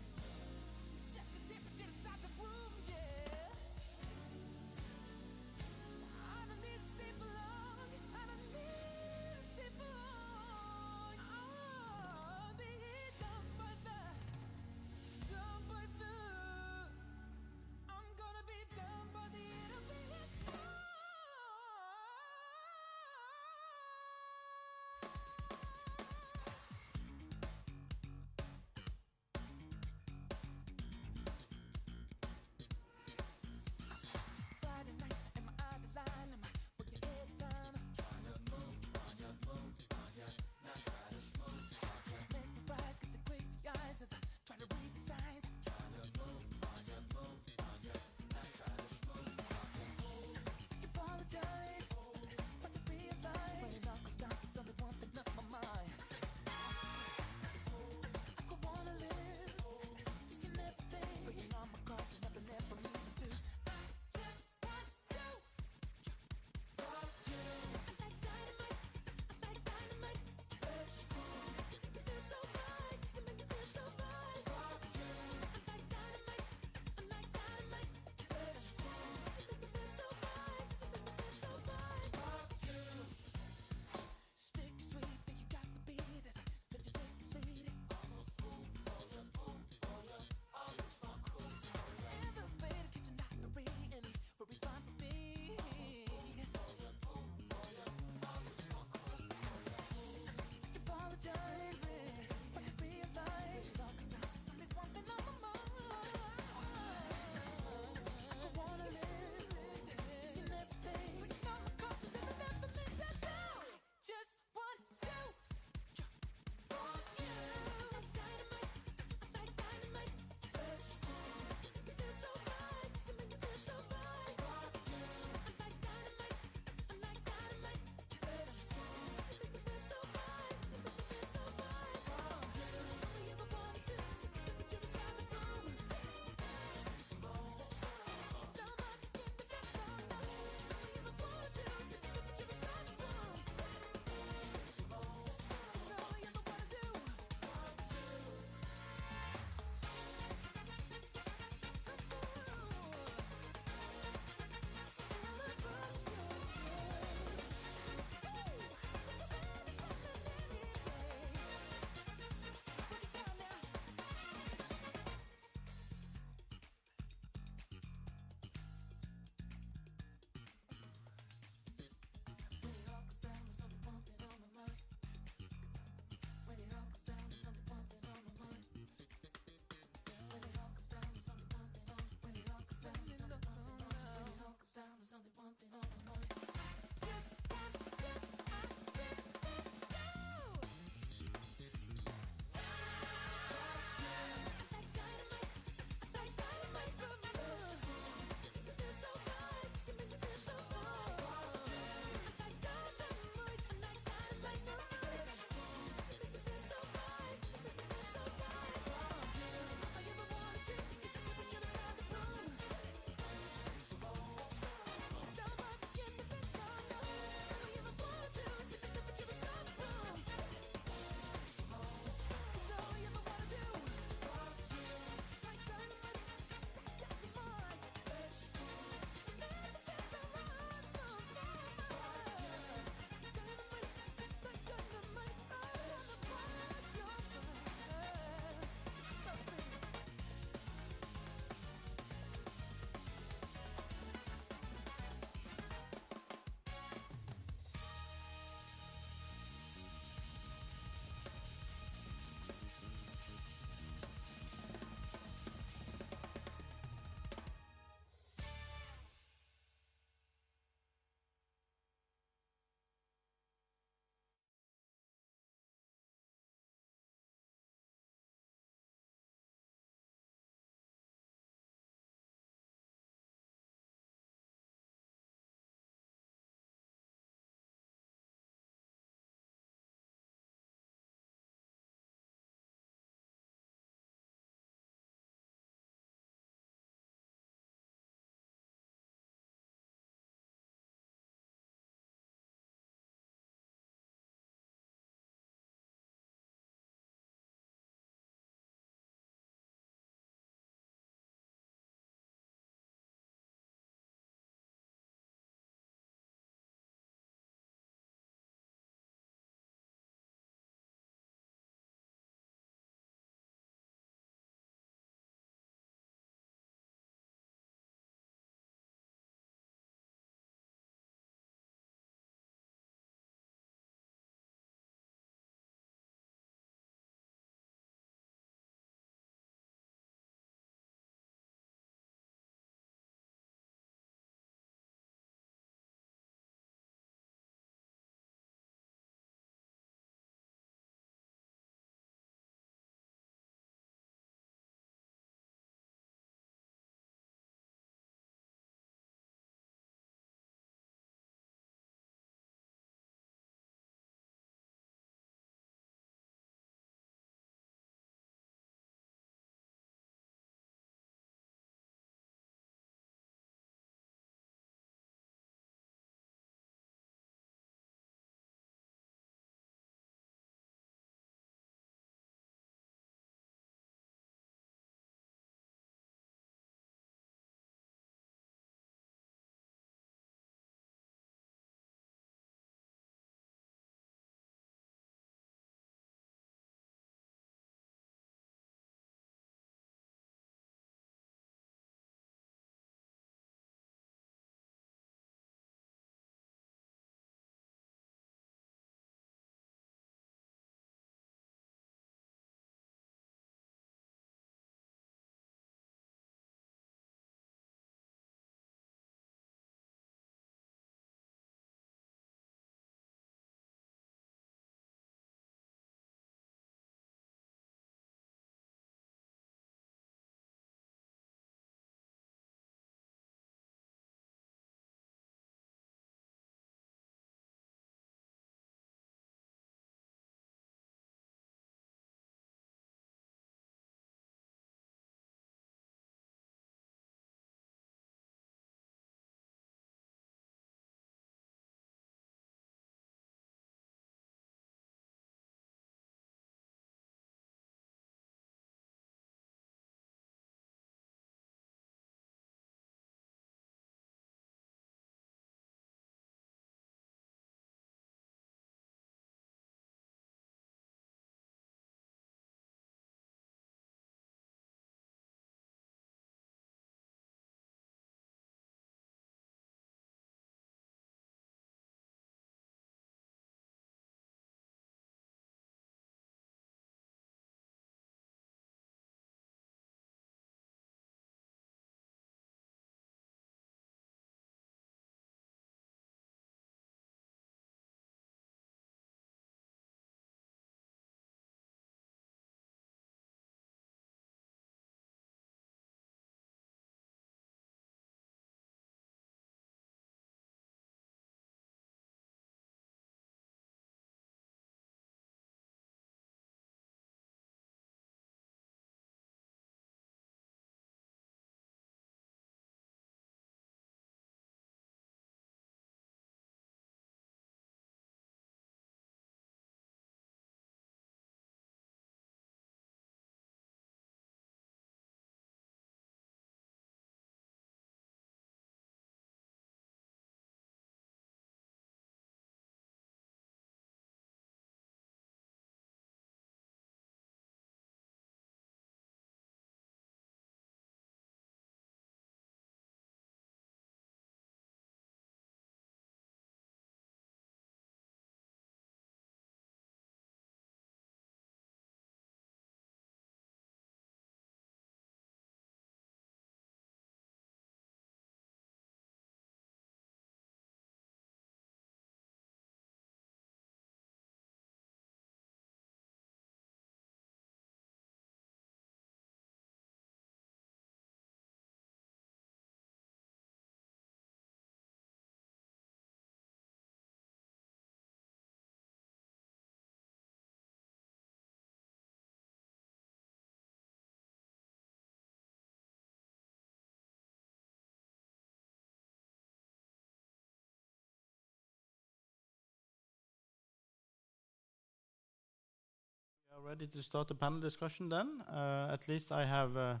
S1: ready to start the panel discussion then. At least I have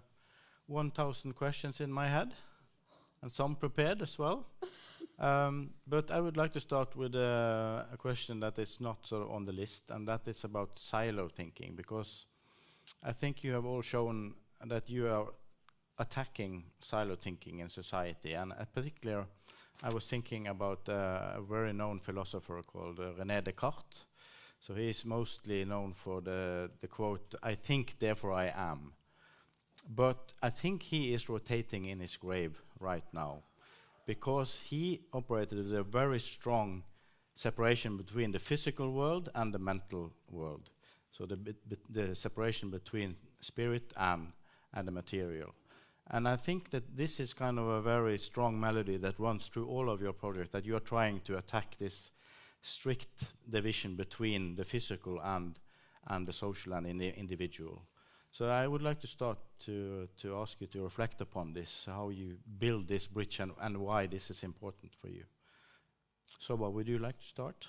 S1: 1,000 questions in my head, and some prepared as well. But I would like to start with a question that is not sort of on the list, and that is about silo thinking, because I think you have all shown that you are attacking silo thinking in society, and in particular, I was thinking about a very known philosopher called René Descartes. So he is mostly known for the quote, "I think, therefore I am." But I think he is rotating in his grave right now, because he operated with a very strong separation between the physical world and the mental world. So the separation between spirit and the material. And I think that this is kind of a very strong melody that runs through all of your projects, that you are trying to attack this strict division between the physical and the social and the individual. So I would like to start to ask you to reflect upon this, how you build this bridge and why this is important for you. Sobah, would you like to start?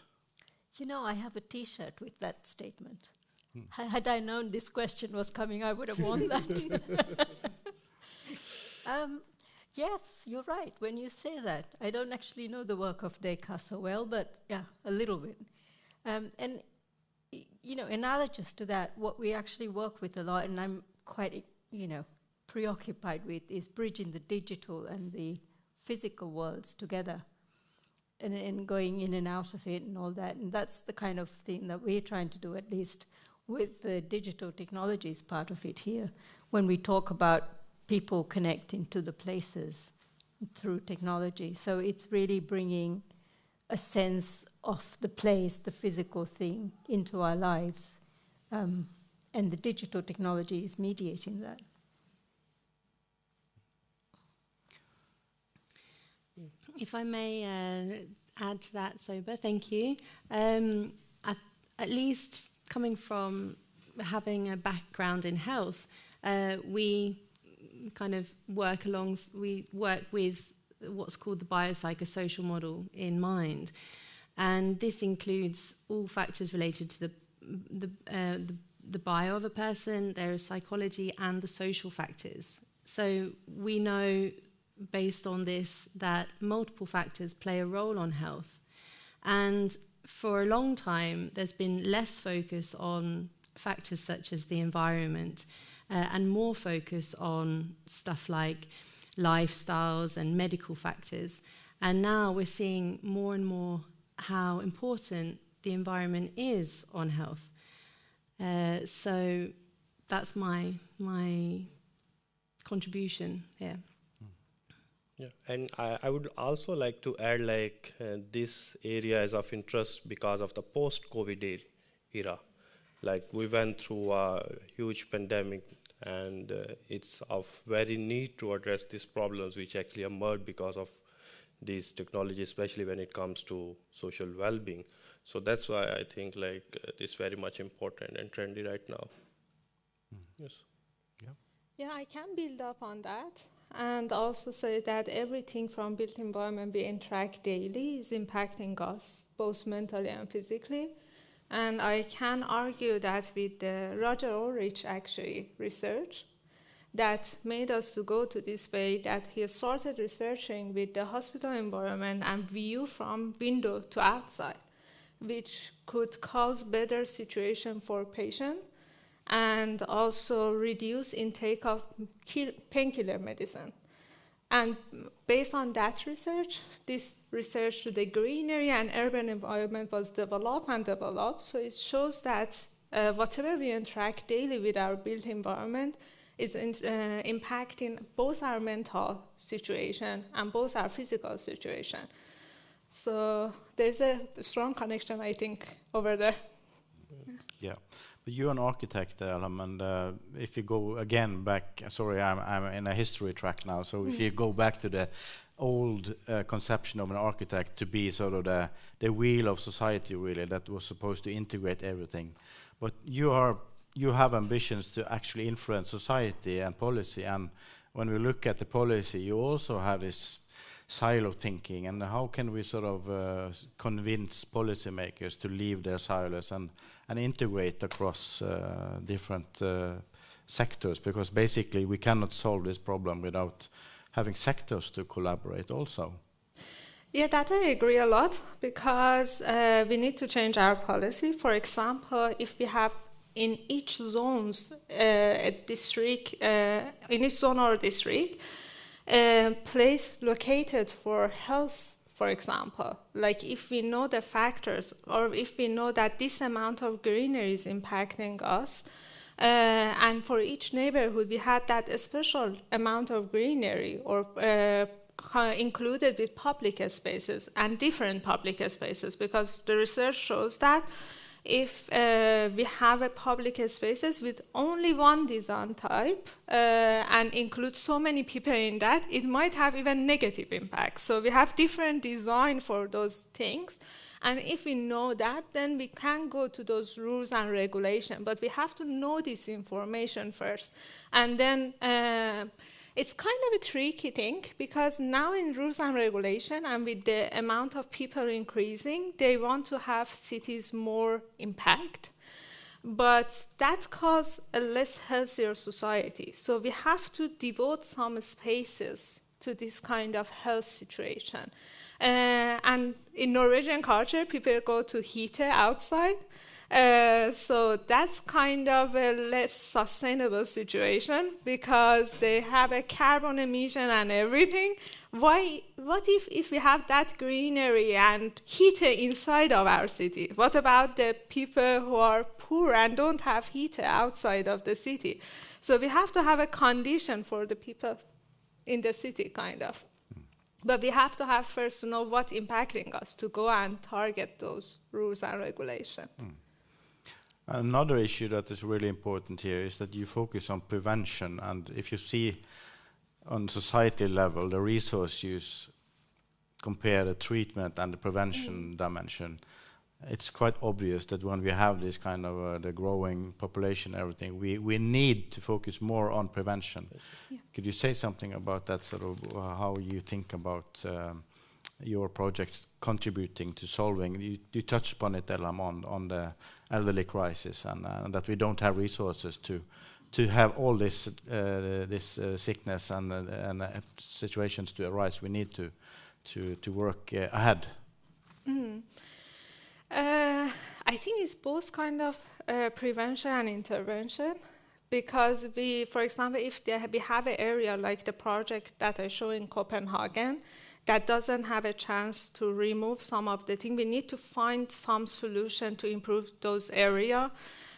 S3: You know, I have a T-shirt with that statement. Had I known this question was coming, I would have worn that. Yes, you're right when you say that. I don't actually know the work of Descartes so well, but yeah, a little bit. And, you know, analogous to that, what we actually work with a lot, and I'm quite, you know, preoccupied with, is bridging the digital and the physical worlds together and going in and out of it and all that. And that's the kind of thing that we're trying to do, at least with the digital technologies part of it here, when we talk about people connecting to the places through technology. So it's really bringing a sense of the place, the physical thing, into our lives. And the digital technology is mediating that.
S4: If I may add to that, Sobah, thank you. At least coming from having a background in health, we kind of work with what's called the biopsychosocial model in mind, and this includes all factors related to the bio of a person, their psychology, and the social factors. So we know, based on this, that multiple factors play a role on health, and for a long time there's been less focus on factors such as the environment, and more focus on stuff like lifestyles and medical factors. And now we're seeing more and more how important the environment is on health. So that's my contribution here.
S6: Yeah, and I would also like to add, this area is of interest because of the post-COVID era. Like, we went through a huge pandemic, and it's of very need to address these problems which actually emerged because of these technologies, especially when it comes to social well-being. So that's why I think it's very much important and trendy right now. Yes.
S5: Yeah, I can build up on that and also say that everything from built environment we interact daily is impacting us, both mentally and physically. And I can argue that with the Roger Ulrich actually research that made us to go to this way, that he started researching with the hospital environment and view from window to outside, which could cause better situation for patient and also reduce intake of painkiller medicine. And based on that research, this research to the greenery and urban environment was developed. So it shows that whatever we interact daily with our built environment is impacting both our mental situation and both our physical situation. So there's a strong connection, I think, over there.
S1: Yeah, but you're an architect, Elam, and if you go again back, sorry, I'm in a history track now, so if you go back to the old conception of an architect to be sort of the wheel of society, really, that was supposed to integrate everything. But you have ambitions to actually influence society and policy, and when we look at the policy, you also have this silo thinking, and how can we sort of convince policymakers to leave their silos and integrate across different sectors? Because basically we cannot solve this problem without having sectors to collaborate also.
S5: Yeah, that I agree a lot, because we need to change our policy. For example, if we have in each zones a district, in each zone or district, a place located for health, for example, like if we know the factors, or if we know that this amount of greenery is impacting us, and for each neighborhood we had that special amount of greenery, or included with public spaces and different public spaces, because the research shows that if we have a public spaces with only one design type and include so many people in that, it might have even negative impacts. So we have different design for those things. And if we know that, then we can go to those rules and regulation. But we have to know this information first. And then it's kind of a tricky thing, because now in rules and regulation, and with the amount of people increasing, they want to have cities more impact. But that causes a less healthier society. So we have to devote some spaces to this kind of health situation. And in Norwegian culture, people go to heat outside. So that's kind of a less sustainable situation, because they have a carbon emission and everything. What if we have that greenery and heat inside of our city? What about the people who are poor and don't have heat outside of the city? So we have to have a condition for the people in the city, kind of. But we have to have first to know what's impacting us to go and target those rules and regulations.
S1: Another issue that is really important here is that you focus on prevention, and if you see on society level the resource use, compare the treatment and the prevention dimension, it's quite obvious that when we have this kind of the growing population and everything, we need to focus more on prevention. Yeah. Could you say something about that, sort of how you think about your projects contributing to solving? You touched upon it, Elam, on the elderly crisis, and that we don't have resources to have all this sickness and situations to arise. We need to work ahead.
S5: Mm. I think it's both kind of prevention and intervention, because for example, if we have an area like the project that I show in Copenhagen that doesn't have a chance to remove some of the things, we need to find some solution to improve those areas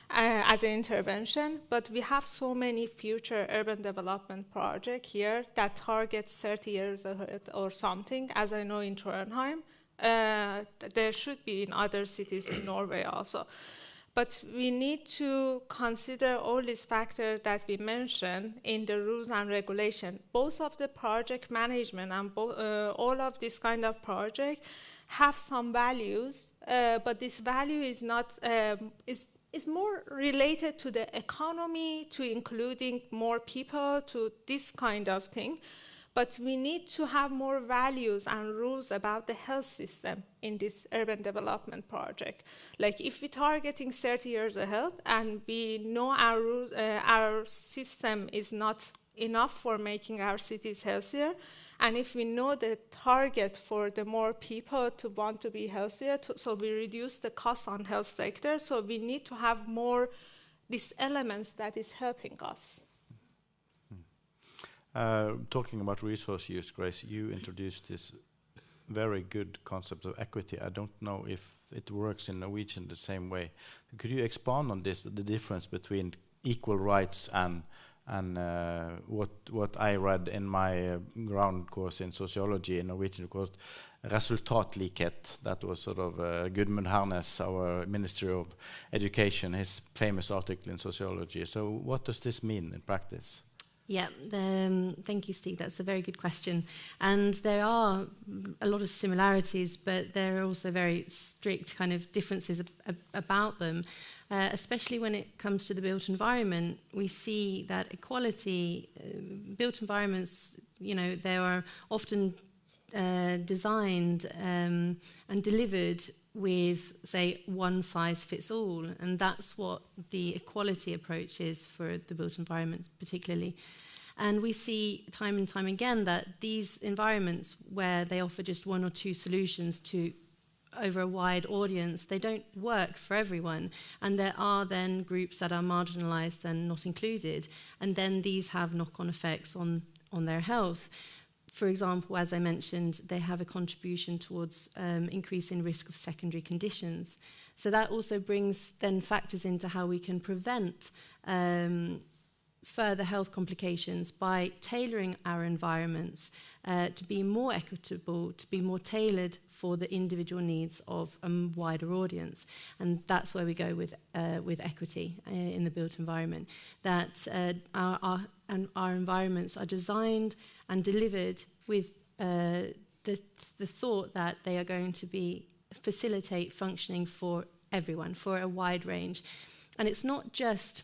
S5: as an intervention. But we have so many future urban development projects here that target 30 years ahead or something, as I know in Trondheim. There should be in other cities in Norway also. But we need to consider all these factors that we mentioned in the rules and regulation. Both of the project management and all of this kind of project have some values, but this value is not is more related to the economy, to including more people, to this kind of thing. But we need to have more values and rules about the health system in this urban development project. Like if we're targeting 30 years ahead and we know our system is not enough for making our cities healthier, and if we know the target for the more people to want to be healthier, so we reduce the cost on health sector, so we need to have more these elements that is helping us.
S1: Talking about resource use, Grace, you introduced this very good concept of equity. I don't know if it works in Norwegian the same way. Could you expand on this, the difference between equal rights and what I read in my ground course in sociology in Norwegian called resultatlikhet? That was sort of Gudmund Hernes, our Ministry of Education, his famous article in sociology. So what does this mean in practice?
S7: Yeah, thank you, Steve. That's a very good question. And there are a lot of similarities, but there are also very strict kind of differences about them, especially when it comes to the built environment. We see that equality, built environments, you know, they are often designed and delivered with, say, one size fits all. And that's what the equality approach is for the built environment particularly. And we see time and time again that these environments where they offer just one or two solutions to over a wide audience, they don't work for everyone. And there are then groups that are marginalized and not included. And then these have knock-on effects on their health. For example, as I mentioned, they have a contribution towards increasing risk of secondary conditions. So that also brings then factors into how we can prevent further health complications by tailoring our environments to be more equitable, to be more tailored for the individual needs of a wider audience. And that's where we go with equity in the built environment, that our environments are designed and delivered with the thought that they are going to facilitate functioning for everyone, for a wide range. And it's not just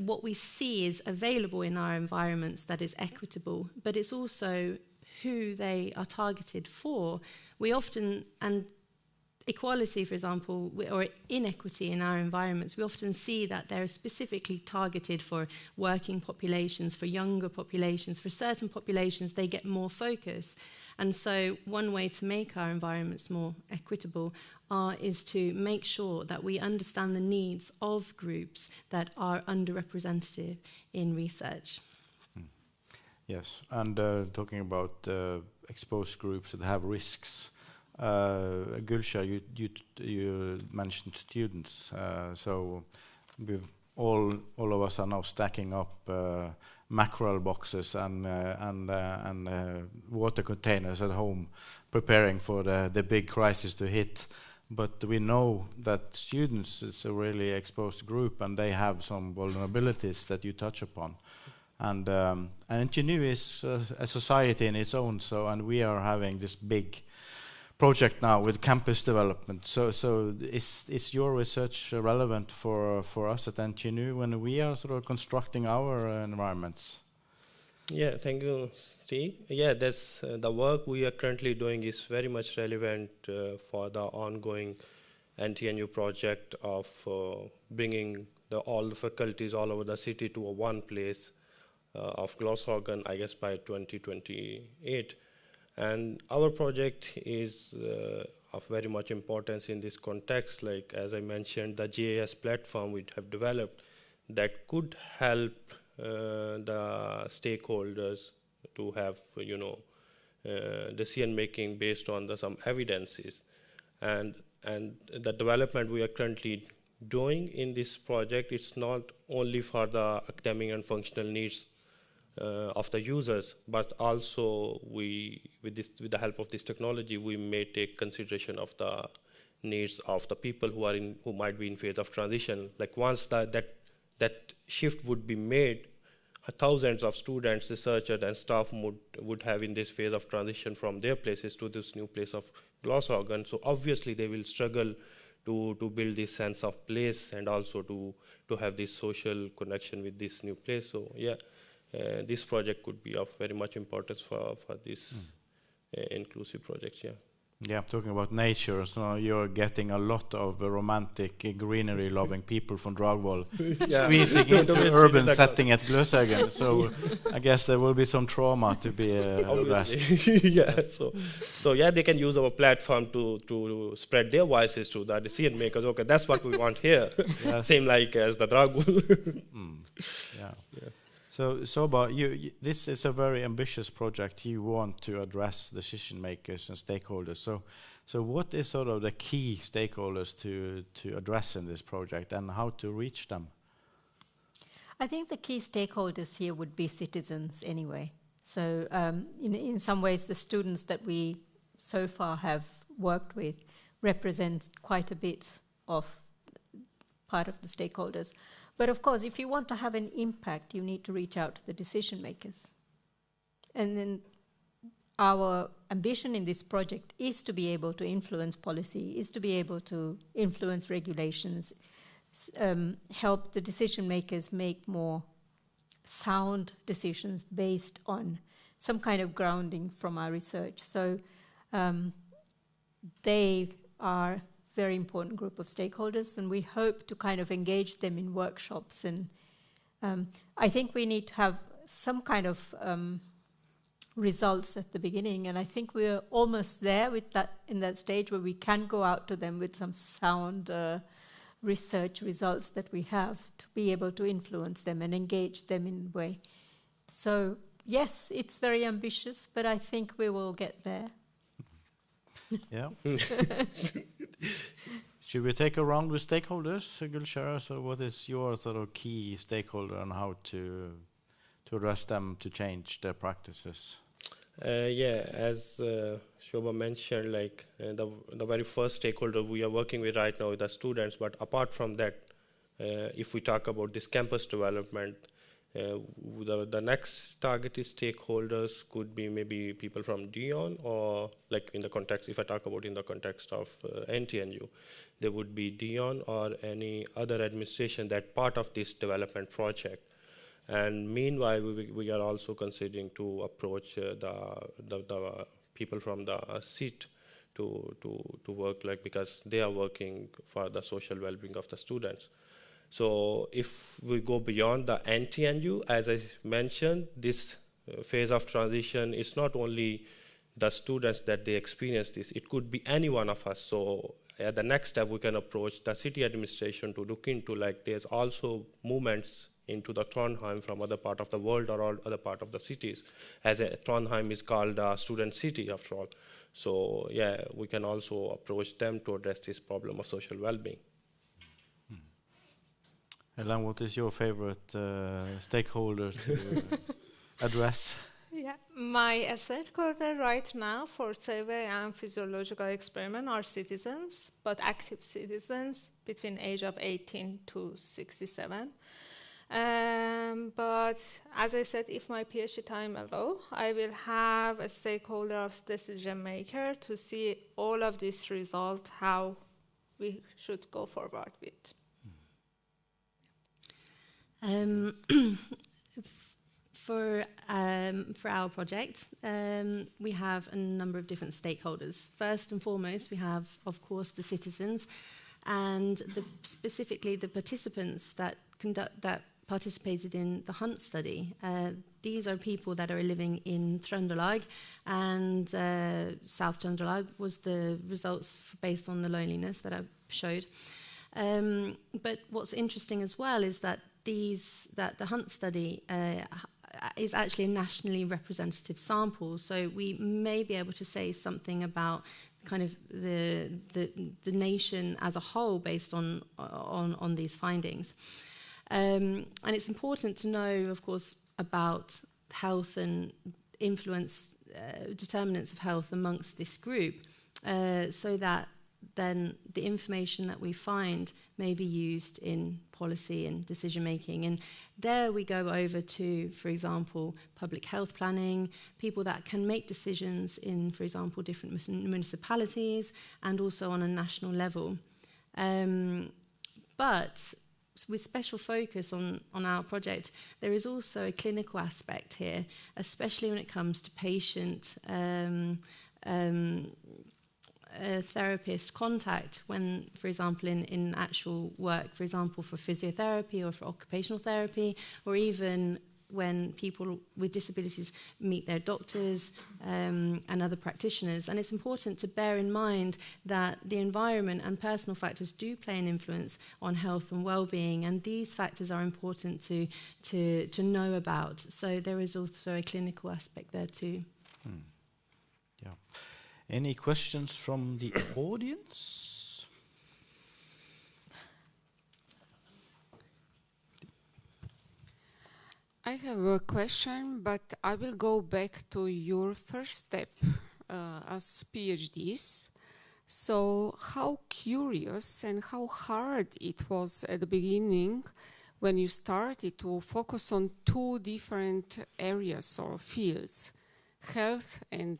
S7: what we see is available in our environments that is equitable, but it's also who they are targeted for. We often, and equality, for example, or inequity in our environments, we often see that they're specifically targeted for working populations, for younger populations. For certain populations, they get more focus. And so one way to make our environments more equitable is to make sure that we understand the needs of groups that are underrepresented in research.
S1: Yes, and talking about exposed groups that have risks, Gulsha, you mentioned students, so all of us are now stacking up mackerel boxes and water containers at home, preparing for the big crisis to hit. But we know that students is a really exposed group, and they have some vulnerabilities that you touch upon. And NTNU is a society in its own, and we are having this big project now with campus development. So is your research relevant for us at NTNU when we are sort of constructing our environments?
S6: Yeah, thank you, Steve. Yeah, that's the work we are currently doing is very much relevant for the ongoing NTNU project of bringing all the faculties all over the city to one place of Glasgow, I guess by 2028. And our project is of very much importance in this context. Like, as I mentioned, the GIS platform we have developed that could help the stakeholders to have, decision making based on some evidences. And the development we are currently doing in this project, it's not only for the academic and functional needs of the users, but also with the help of this technology, we may take consideration of the needs of the people who might be in phase of transition. Like, once that shift would be made, thousands of students, researchers, and staff would have in this phase of transition from their places to this new place of Glasgow. So obviously they will struggle to build this sense of place and also to have this social connection with this new place. So yeah. This project could be of very much importance for this inclusive projects, yeah.
S1: Yeah, talking about nature, so you're getting a lot of romantic, greenery-loving people from Dragvoll squeezing into urban setting at Gløshaugen. So I guess there will be some trauma to be addressed.
S6: Yeah, so yeah, they can use our platform to spread their voices to the decision makers. Okay, that's what we want here. Yes. Same like as the Dragvoll.
S1: Yeah. So, Sobah, this is a very ambitious project. You want to address decision makers and stakeholders. So what is sort of the key stakeholders to address in this project, and how to reach them?
S3: I think the key stakeholders here would be citizens anyway. So in some ways, the students that we so far have worked with represent quite a bit of part of the stakeholders. But of course, if you want to have an impact, you need to reach out to the decision makers. And then our ambition in this project is to be able to influence policy, is to be able to influence regulations, help the decision makers make more sound decisions based on some kind of grounding from our research. So they are very important group of stakeholders, and we hope to kind of engage them in workshops. And I think we need to have some kind of results at the beginning, and I think we're almost there with that, in that stage where we can go out to them with some sound research results that we have to be able to influence them and engage them in a way. So yes, it's very ambitious, but I think we will get there.
S1: Yeah. Should we take a round with stakeholders, Gulshara? So what is your sort of key stakeholder and how to address them to change their practices?
S6: Yeah, as Sobah mentioned, like the very first stakeholder we are working with right now is the students. But apart from that, if we talk about this campus development, the next targeted stakeholders could be maybe people from Dion, or like in the context, if I talk about in the context of NTNU, there would be Dion or any other administration that part of this development project. And meanwhile, we are also considering to approach the people from the seat to work, like, because they are working for the social well-being of the students. So if we go beyond the NTNU, as I mentioned, this phase of transition is not only the students that they experience this, it could be any one of us. So at the next step, we can approach the city administration to look into, like, there's also movements into the Trondheim from other part of the world or all other part of the cities, as Trondheim is called a student city after all. So yeah, we can also approach them to address this problem of social well-being.
S1: Ellen, what is your favorite stakeholders to address?
S5: Yeah, my stakeholder right now for survey and physiological experiment are citizens, but active citizens between age of 18 to 67. But as I said, if my PhD time allow, I will have a stakeholder of decision maker to see all of this result, how we should go forward with.
S7: For our project, we have a number of different stakeholders. First and foremost, we have, of course, the citizens, and specifically the participants that participated in the Hunt study. These are people that are living in Trøndelag, and South Trøndelag was the results based on the loneliness that I showed. But what's interesting as well is that the Hunt study is actually a nationally representative sample, so we may be able to say something about kind of the nation as a whole based on these findings. And it's important to know, of course, about health and influence determinants of health amongst this group, so that then the information that we find may be used in policy and decision making. And there we go over to, for example, public health planning, people that can make decisions in, for example, different municipalities and also on a national level. But with special focus on our project, there is also a clinical aspect here, especially when it comes to patient therapist contact when, for example, in actual work, for example, for physiotherapy or for occupational therapy, or even when people with disabilities meet their doctors and other practitioners. And it's important to bear in mind that the environment and personal factors do play an influence on health and well-being, and these factors are important to know about. So there is also a clinical aspect there too.
S1: Yeah. Any questions from the audience?
S8: I have a question, but I will go back to your first step as PhDs. So how curious and how hard it was at the beginning when you started to focus on two different areas or fields, health and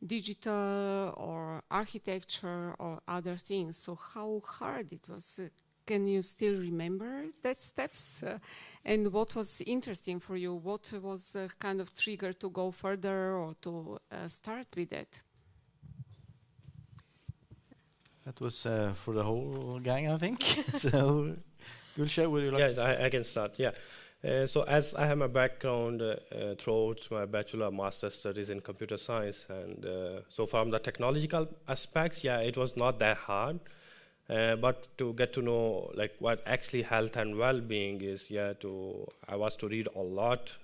S8: digital or architecture or other things. So how hard it was Can you still remember that steps? And what was interesting for you? What was a kind of trigger to go further or to start with that?
S1: That was for the whole gang, I think. So, Gulsha, would you like?
S6: Yeah, I can start. Yeah. So as I have my background throughout my bachelor, master's studies in computer science, and so from the technological aspects, yeah, it was not that hard. But to get to know like what actually health and well-being is, I was to read a lot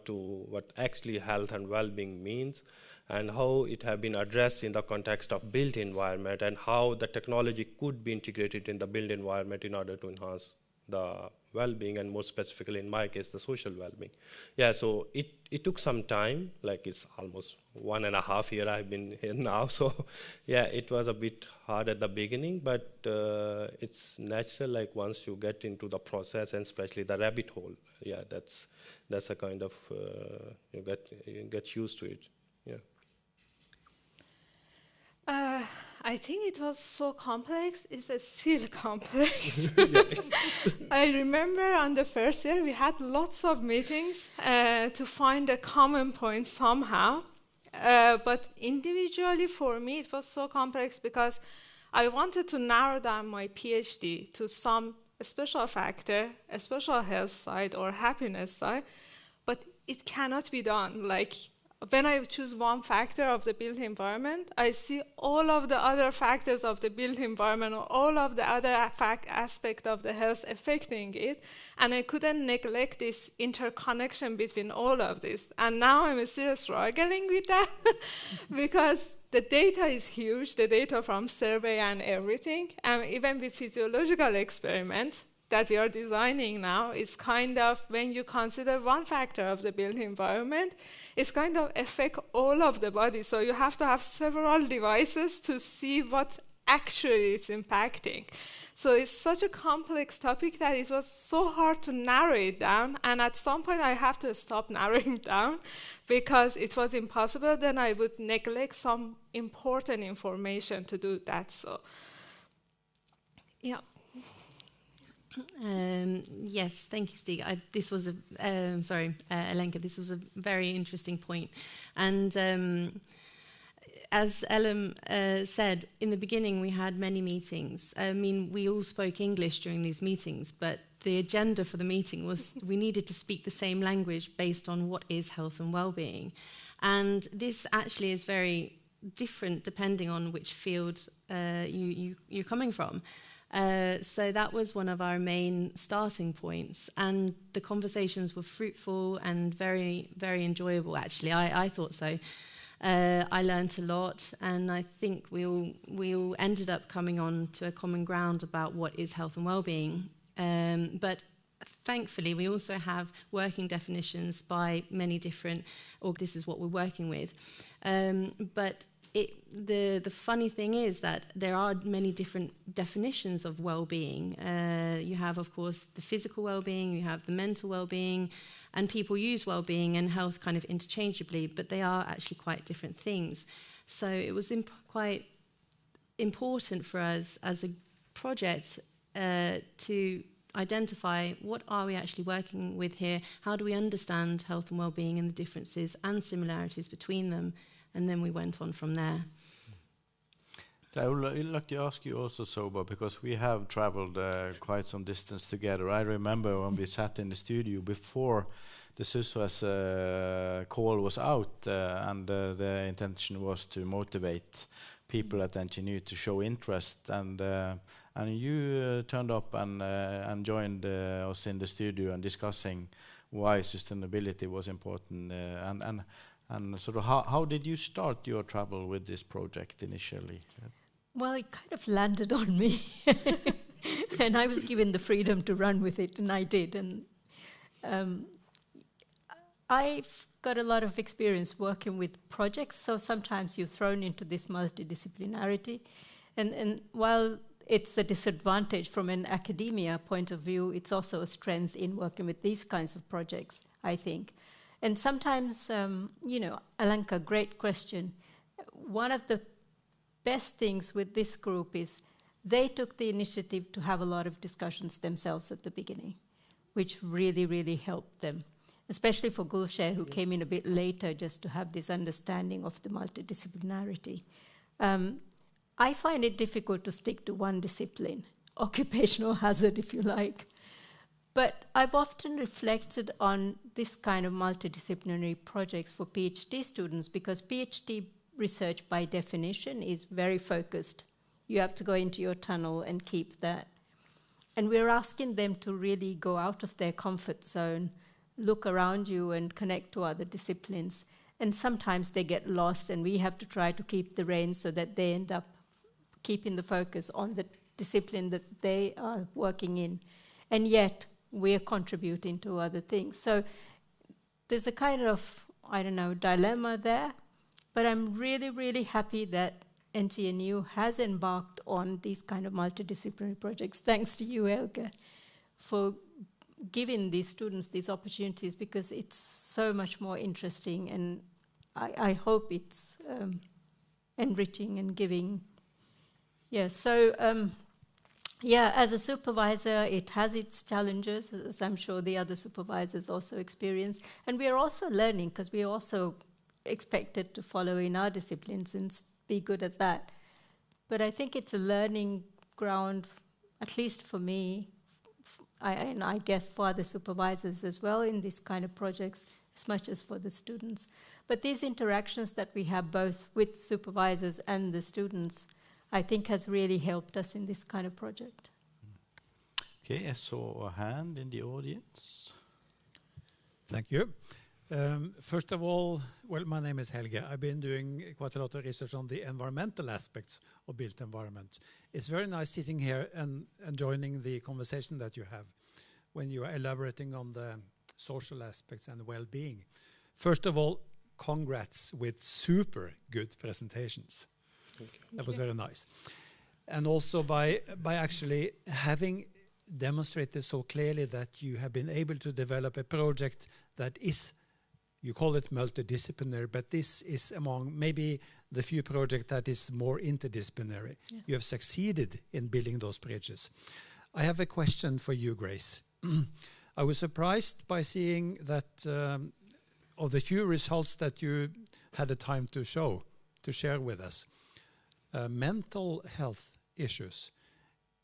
S6: to what actually health and well-being means, and how it have been addressed in the context of built environment, and how the technology could be integrated in the built environment in order to enhance the well-being, and more specifically in my case, the social well-being. Yeah, so it took some time, like it's almost 1.5 years I've been here now, so yeah, it was a bit hard at the beginning, but it's natural, like once you get into the process, and especially the rabbit hole, yeah, that's a kind of, you get used to it, yeah.
S5: I think it was so complex. It's still complex. I remember on the first year we had lots of meetings to find a common point somehow. But individually for me it was so complex because I wanted to narrow down my PhD to some special factor, a special health side or happiness side, but it cannot be done. Like, when I choose one factor of the built environment, I see all of the other factors of the built environment, or all of the other aspects of the health affecting it, and I couldn't neglect this interconnection between all of this. And now I'm still struggling with that because the data is huge, the data from survey and everything, and even with physiological experiments that we are designing now, it's kind of, when you consider one factor of the built environment, it's kind of affect all of the body. So you have to have several devices to see what actually is impacting. So it's such a complex topic that it was so hard to narrow it down. And at some point I have to stop narrowing down because it was impossible. Then I would neglect some important information to do that. So, yeah.
S7: Yes, thank you, Stig. This was Alenka, this was a very interesting point. And as Ellen said, in the beginning we had many meetings. I mean, we all spoke English during these meetings, but the agenda for the meeting was we needed to speak the same language based on what is health and well-being. And this actually is very different depending on which field you're coming from. So that was one of our main starting points, and the conversations were fruitful and very, very enjoyable, actually. I thought so. I learnt a lot, and I think we all ended up coming on to a common ground about what is health and well-being. But thankfully, we also have working definitions by many different, or this is what we're working with. But the funny thing is that there are many different definitions of well-being. You have, of course, the physical well-being, you have the mental well-being, and people use well-being and health kind of interchangeably, but they are actually quite different things. So it was quite important for us as a project to identify what are we actually working with here, how do we understand health and well-being and the differences and similarities between them. And then we went on from there.
S1: I would like to ask you also, Sobah, because we have traveled quite some distance together. I remember when we sat in the studio before the SUSWAS call was out, and the intention was to motivate people at NTNU to show interest. And you turned up and joined us in the studio and discussing why sustainability was important. And sort of how did you start your travel with this project initially?
S3: Well, it kind of landed on me, and I was given the freedom to run with it, and I did. And I've got a lot of experience working with projects, so sometimes you're thrown into this multidisciplinarity. And while it's a disadvantage from an academia point of view, it's also a strength in working with these kinds of projects, I think. And sometimes, Alenka, great question. One of the best things with this group is they took the initiative to have a lot of discussions themselves at the beginning, which really, really helped them, especially for Gulsher, who came in a bit later just to have this understanding of the multidisciplinarity. I find it difficult to stick to one discipline, occupational hazard, if you like. But I've often reflected on this kind of multidisciplinary projects for PhD students, because PhD research by definition is very focused. You have to go into your tunnel and keep that. And we're asking them to really go out of their comfort zone, look around you and connect to other disciplines. And sometimes they get lost, and we have to try to keep the reins so that they end up keeping the focus on the discipline that they are working in. And yet, we're contributing to other things. So there's a kind of, I don't know, dilemma there. But I'm really, really happy that NTNU has embarked on these kind of multidisciplinary projects. Thanks to you, Helge, for giving these students these opportunities, because it's so much more interesting, and I hope it's enriching and giving. Yeah, so as a supervisor, it has its challenges, as I'm sure the other supervisors also experience. And we are also learning, because we are also expected to follow in our disciplines and be good at that. But I think it's a learning ground, at least for me, and I guess for other supervisors as well in these kind of projects, as much as for the students. But these interactions that we have both with supervisors and the students, I think has really helped us in this kind of project.
S1: Okay, I saw a hand in the audience.
S9: Thank you. First of all, well, my name is Helge. I've been doing quite a lot of research on the environmental aspects of built environment. It's very nice sitting here and joining the conversation that you have when you are elaborating on the social aspects and well-being. First of all, congrats with super good presentations. That was very nice. And also by actually having demonstrated so clearly that you have been able to develop a project that is, you call it multidisciplinary, but this is among maybe the few projects that is more interdisciplinary. Yeah. You have succeeded in building those bridges. I have a question for you, Grace. I was surprised by seeing that of the few results that you had the time to share with us, mental health issues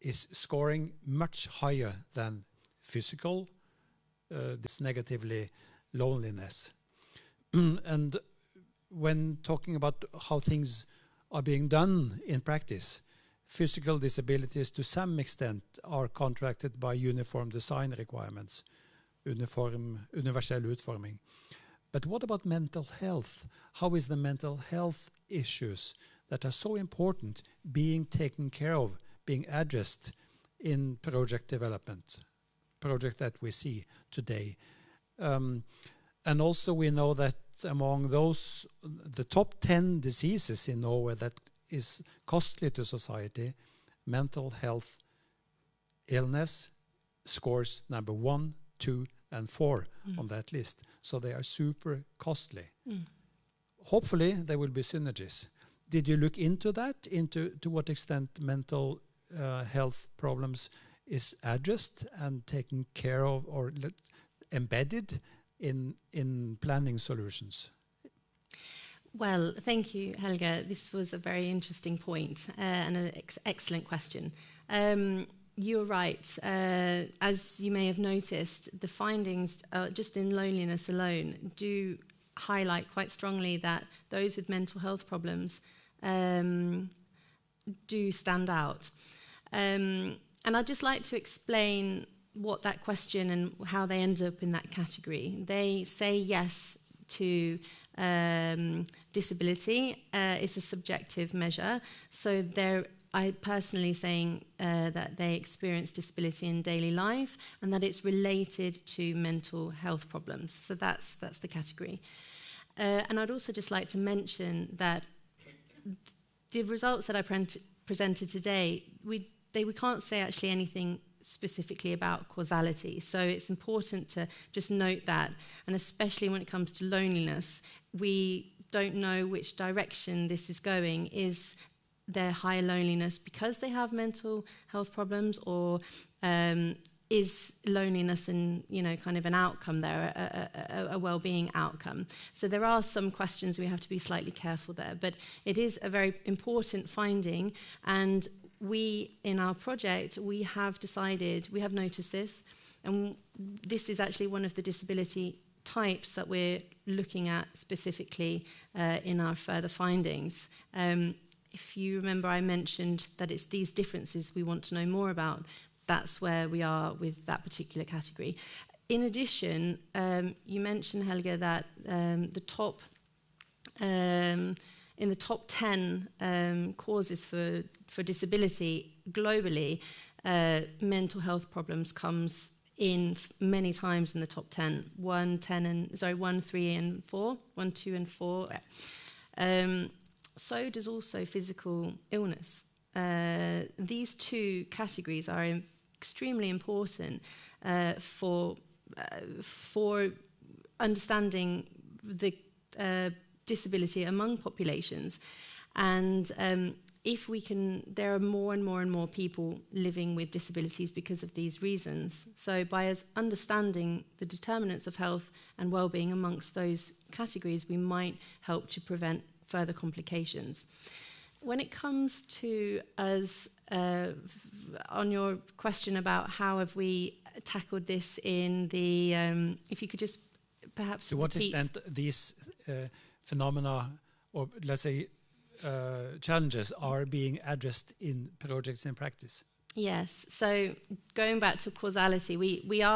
S9: is scoring much higher than physical, this negatively loneliness. And when talking about how things are being done in practice, physical disabilities to some extent are contracted by uniform design requirements, universell utforming. But what about mental health? How is the mental health issues that are so important being taken care of, being addressed in project development, project that we see today? And also we know that among those, the top 10 diseases in Norway that is costly to society, mental health illness scores number 1, 2, and 4 on that list. So they are super costly. Hopefully there will be synergies. Did you look into that, to what extent mental health problems is addressed and taken care of or embedded in planning solutions?
S7: Well, thank you, Helga. This was a very interesting point and an excellent question. You're right. As you may have noticed, the findings just in loneliness alone do highlight quite strongly that those with mental health problems do stand out. And I'd just like to explain what that question and how they end up in that category. They say yes to disability. It's a subjective measure. So I personally saying that they experience disability in daily life and that it's related to mental health problems. So that's the category. And I'd also just like to mention that the results that I presented today, we can't say actually anything specifically about causality. So it's important to just note that. And especially when it comes to loneliness, we don't know which direction this is going. Is their high loneliness because they have mental health problems, or is loneliness and kind of an outcome there, a well-being outcome? So there are some questions we have to be slightly careful there, but it is a very important finding. And we, in our project, we have noticed this, and this is actually one of the disability types that we're looking at specifically in our further findings. If you remember, I mentioned that it's these differences we want to know more about. That's where we are with that particular category. In addition, you mentioned, Helge, that in the top 10 causes for disability globally, mental health problems comes in many times in the top 10. 1, 3, and 4. 1, 2, and 4. So does also physical illness. These two categories are extremely important for understanding the disability among populations. And if we can, there are more and more and more people living with disabilities because of these reasons. So by us understanding the determinants of health and well-being amongst those categories, we might help to prevent further complications. When it comes to us, on your question about how have we tackled this in the, if you could just perhaps
S9: to what extent these phenomena, or let's say challenges, are being addressed in projects in practice?
S7: Yes. So going back to causality, we're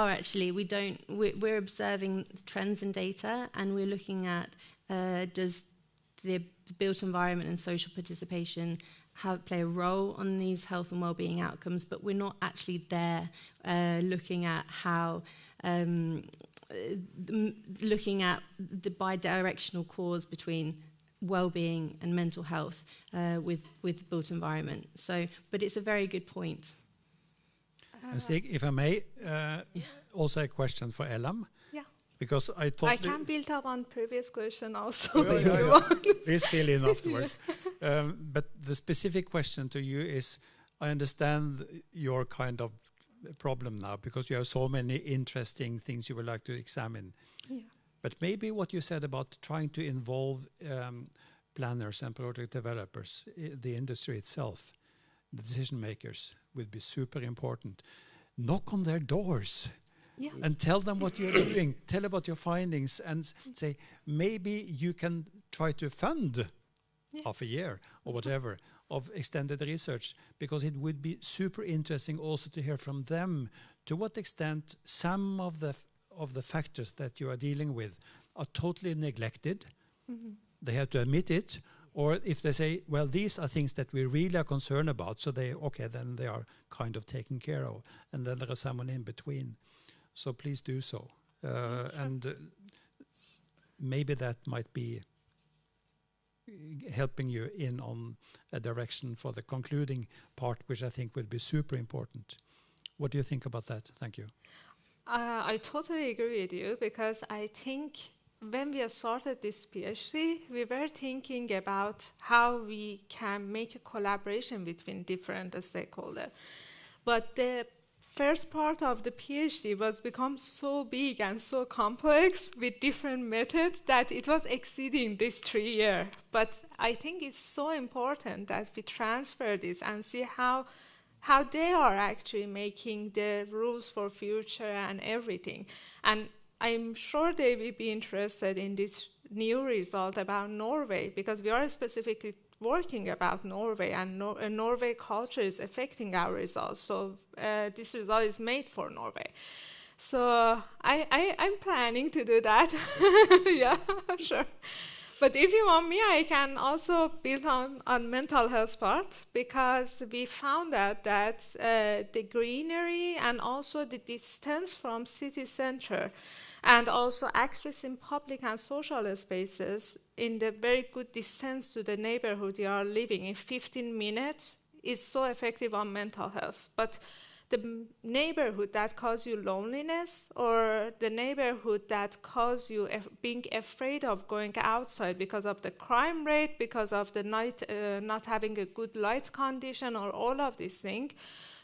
S7: observing trends in data, and we're looking at does the built environment and social participation play a role on these health and well-being outcomes, but we're not actually there looking at how looking at the bi-directional cause between well-being and mental health with built environment. So, but it's a very good point.
S9: And Stig, if I may, also a question for Elam.
S5: Yeah.
S9: Because I
S5: can build up on previous question also.
S9: Please fill in afterwards. But the specific question to you is, I understand your kind of problem now because you have so many interesting things you would like to examine.
S5: Yeah.
S9: But maybe what you said about trying to involve planners and project developers, the industry itself, the decision makers, would be super important. Knock on their doors. Yeah. And tell them what you're doing, tell about your findings, and say, maybe you can try to fund half a year or whatever of extended research, because it would be super interesting also to hear from them to what extent some of the factors that you are dealing with are totally neglected. Mm-hmm. They have to admit it. Or if they say, well, these are things that we really are concerned about, so then they are kind of taken care of. And then there is someone in between. So please do so. And maybe that might be helping you in on a direction for the concluding part, which I think will be super important. What do you think about that? Thank you.
S5: I totally agree with you, because I think when we started this PhD, we were thinking about how we can make a collaboration between different stakeholders. But the first part of the PhD was become so big and so complex with different methods that it was exceeding this 3 years. But I think it's so important that we transfer this and see how they are actually making the rules for future and everything. And I'm sure they will be interested in this new result about Norway, because we are specifically working about Norway, and Norway culture is affecting our results. So this result is made for Norway. So I'm planning to do that. Yeah, sure. But if you want me, I can also build on mental health part, because we found out that the greenery and also the distance from city center, and also accessing public and social spaces in the very good distance to the neighborhood you are living in 15 minutes is so effective on mental health. But the neighborhood that causes you loneliness, or the neighborhood that causes you being afraid of going outside because of the crime rate, because of the night not having a good light condition, or all of these things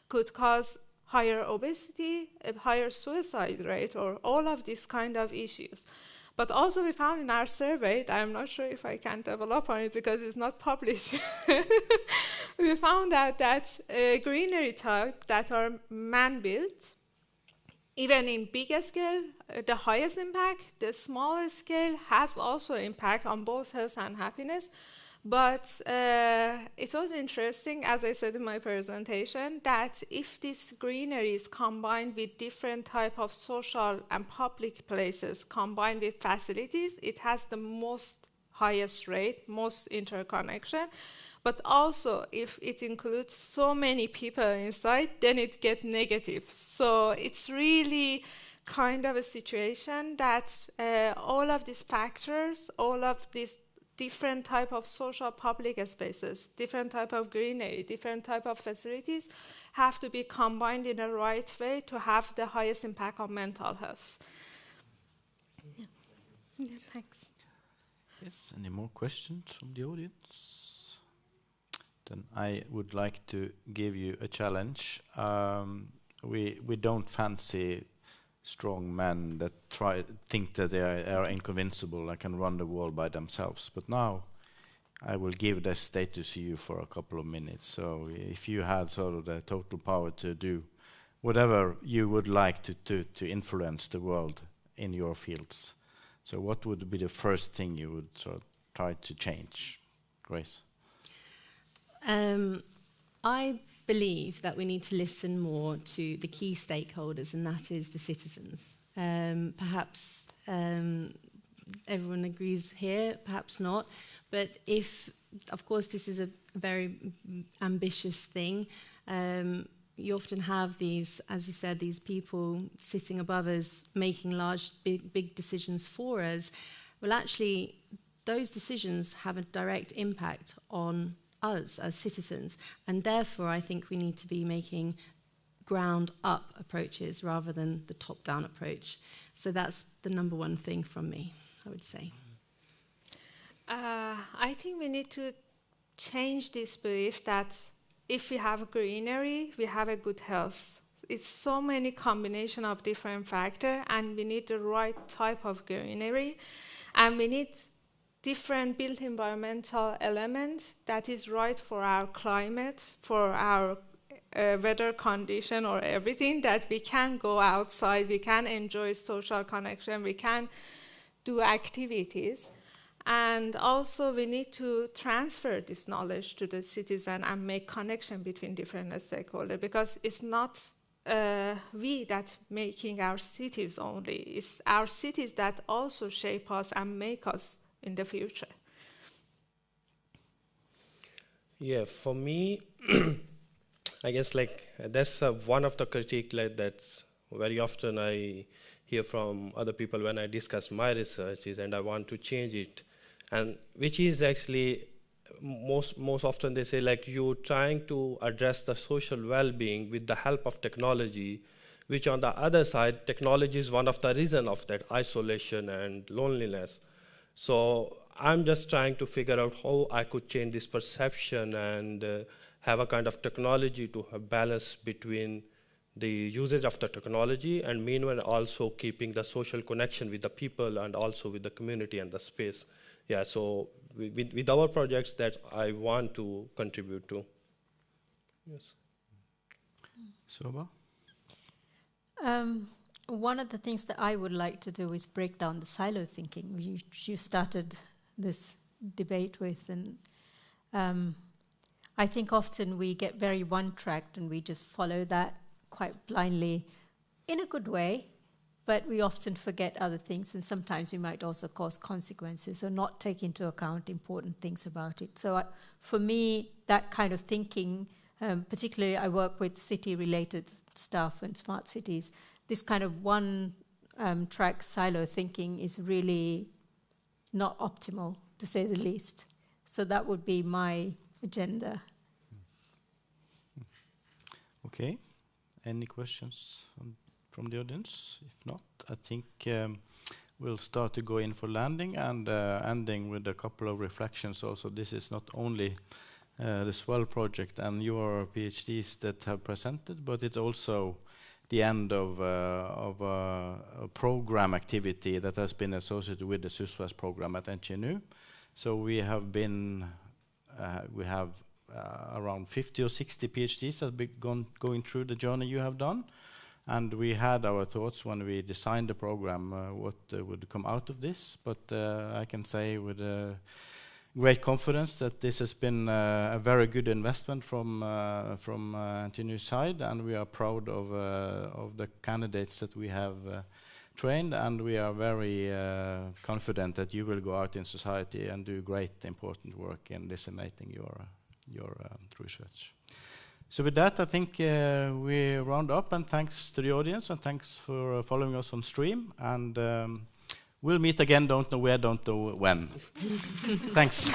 S5: could cause higher obesity, a higher suicide rate, or all of these kind of issues. But also we found in our survey, I'm not sure if I can develop on it because it's not published, we found out that greenery type that are man-built, even in bigger scale, the highest impact, the smaller scale has also impact on both health and happiness. But it was interesting, as I said in my presentation, that if this greenery is combined with different type of social and public places, combined with facilities, it has the most highest rate, most interconnection. But also, if it includes so many people inside, then it gets negative. So it's really kind of a situation that all of these factors, all of these different type of social public spaces, different type of greenery, different type of facilities have to be combined in the right way to have the highest impact on mental health. Yeah, thanks.
S1: Yes, any more questions from the audience? Then I would like to give you a challenge. We don't fancy strong men that think that they are inconvincible and can run the world by themselves. But now I will give that status to you for a couple of minutes. So if you had sort of the total power to do whatever you would like to influence the world in your fields, so what would be the first thing you would sort of try to change? Grace?
S7: I believe that we need to listen more to the key stakeholders, and that is the citizens. Perhaps everyone agrees here, perhaps not. But if, of course, this is a very ambitious thing, you often have these, as you said, these people sitting above us, making large, big decisions for us. Well, actually, those decisions have a direct impact on us as citizens, and therefore I think we need to be making ground-up approaches rather than the top-down approach. So that's the number one thing from me, I would say.
S5: I think we need to change this belief that if we have greenery, we have a good health. It's so many combination of different factors, and we need the right type of greenery, and we need different built environmental elements that is right for our climate, for our weather condition, or everything, that we can go outside, we can enjoy social connection, we can do activities. And also we need to transfer this knowledge to the citizen and make connection between different stakeholders, because it's not we that making our cities only, it's our cities that also shape us and make us in the future.
S6: Yeah, for me, I guess that's one of the critique that's very often I hear from other people when I discuss my research is, and I want to change it, and which is actually most often they say you're trying to address the social well-being with the help of technology, which on the other side, technology is one of the reasons of that isolation and loneliness. So I'm just trying to figure out how I could change this perception and have a kind of technology to have balance between the usage of the technology and meanwhile also keeping the social connection with the people and also with the community and the space. Yeah, so with our projects that I want to contribute to. Yes.
S1: Sobah?
S3: One of the things that I would like to do is break down the silo thinking you started this debate with, and I think often we get very one-tracked and we just follow that quite blindly in a good way, but we often forget other things, and sometimes we might also cause consequences or not take into account important things about it. So for me, that kind of thinking, particularly I work with city-related stuff and smart cities, this kind of one-track silo thinking is really not optimal, to say the least. So that would be my agenda.
S1: Okay. Any questions from the audience? If not, I think we'll start to go in for landing and ending with a couple of reflections also. This is not only the SWELL project and your PhDs that have presented, but it's also the end of a program activity that has been associated with the SUSWES program at NTNU. So we have been, we have around 50 or 60 PhDs that have been going through the journey you have done. And we had our thoughts when we designed the program, what would come out of this. But I can say with great confidence that this has been a very good investment from NTNU's side, and we are proud of the candidates that we have trained, and we are very confident that you will go out in society and do great, important work in disseminating your research. So with that, I think we round up, and thanks to the audience, and thanks for following us on stream. And we'll meet again, don't know where, don't know when. Thanks.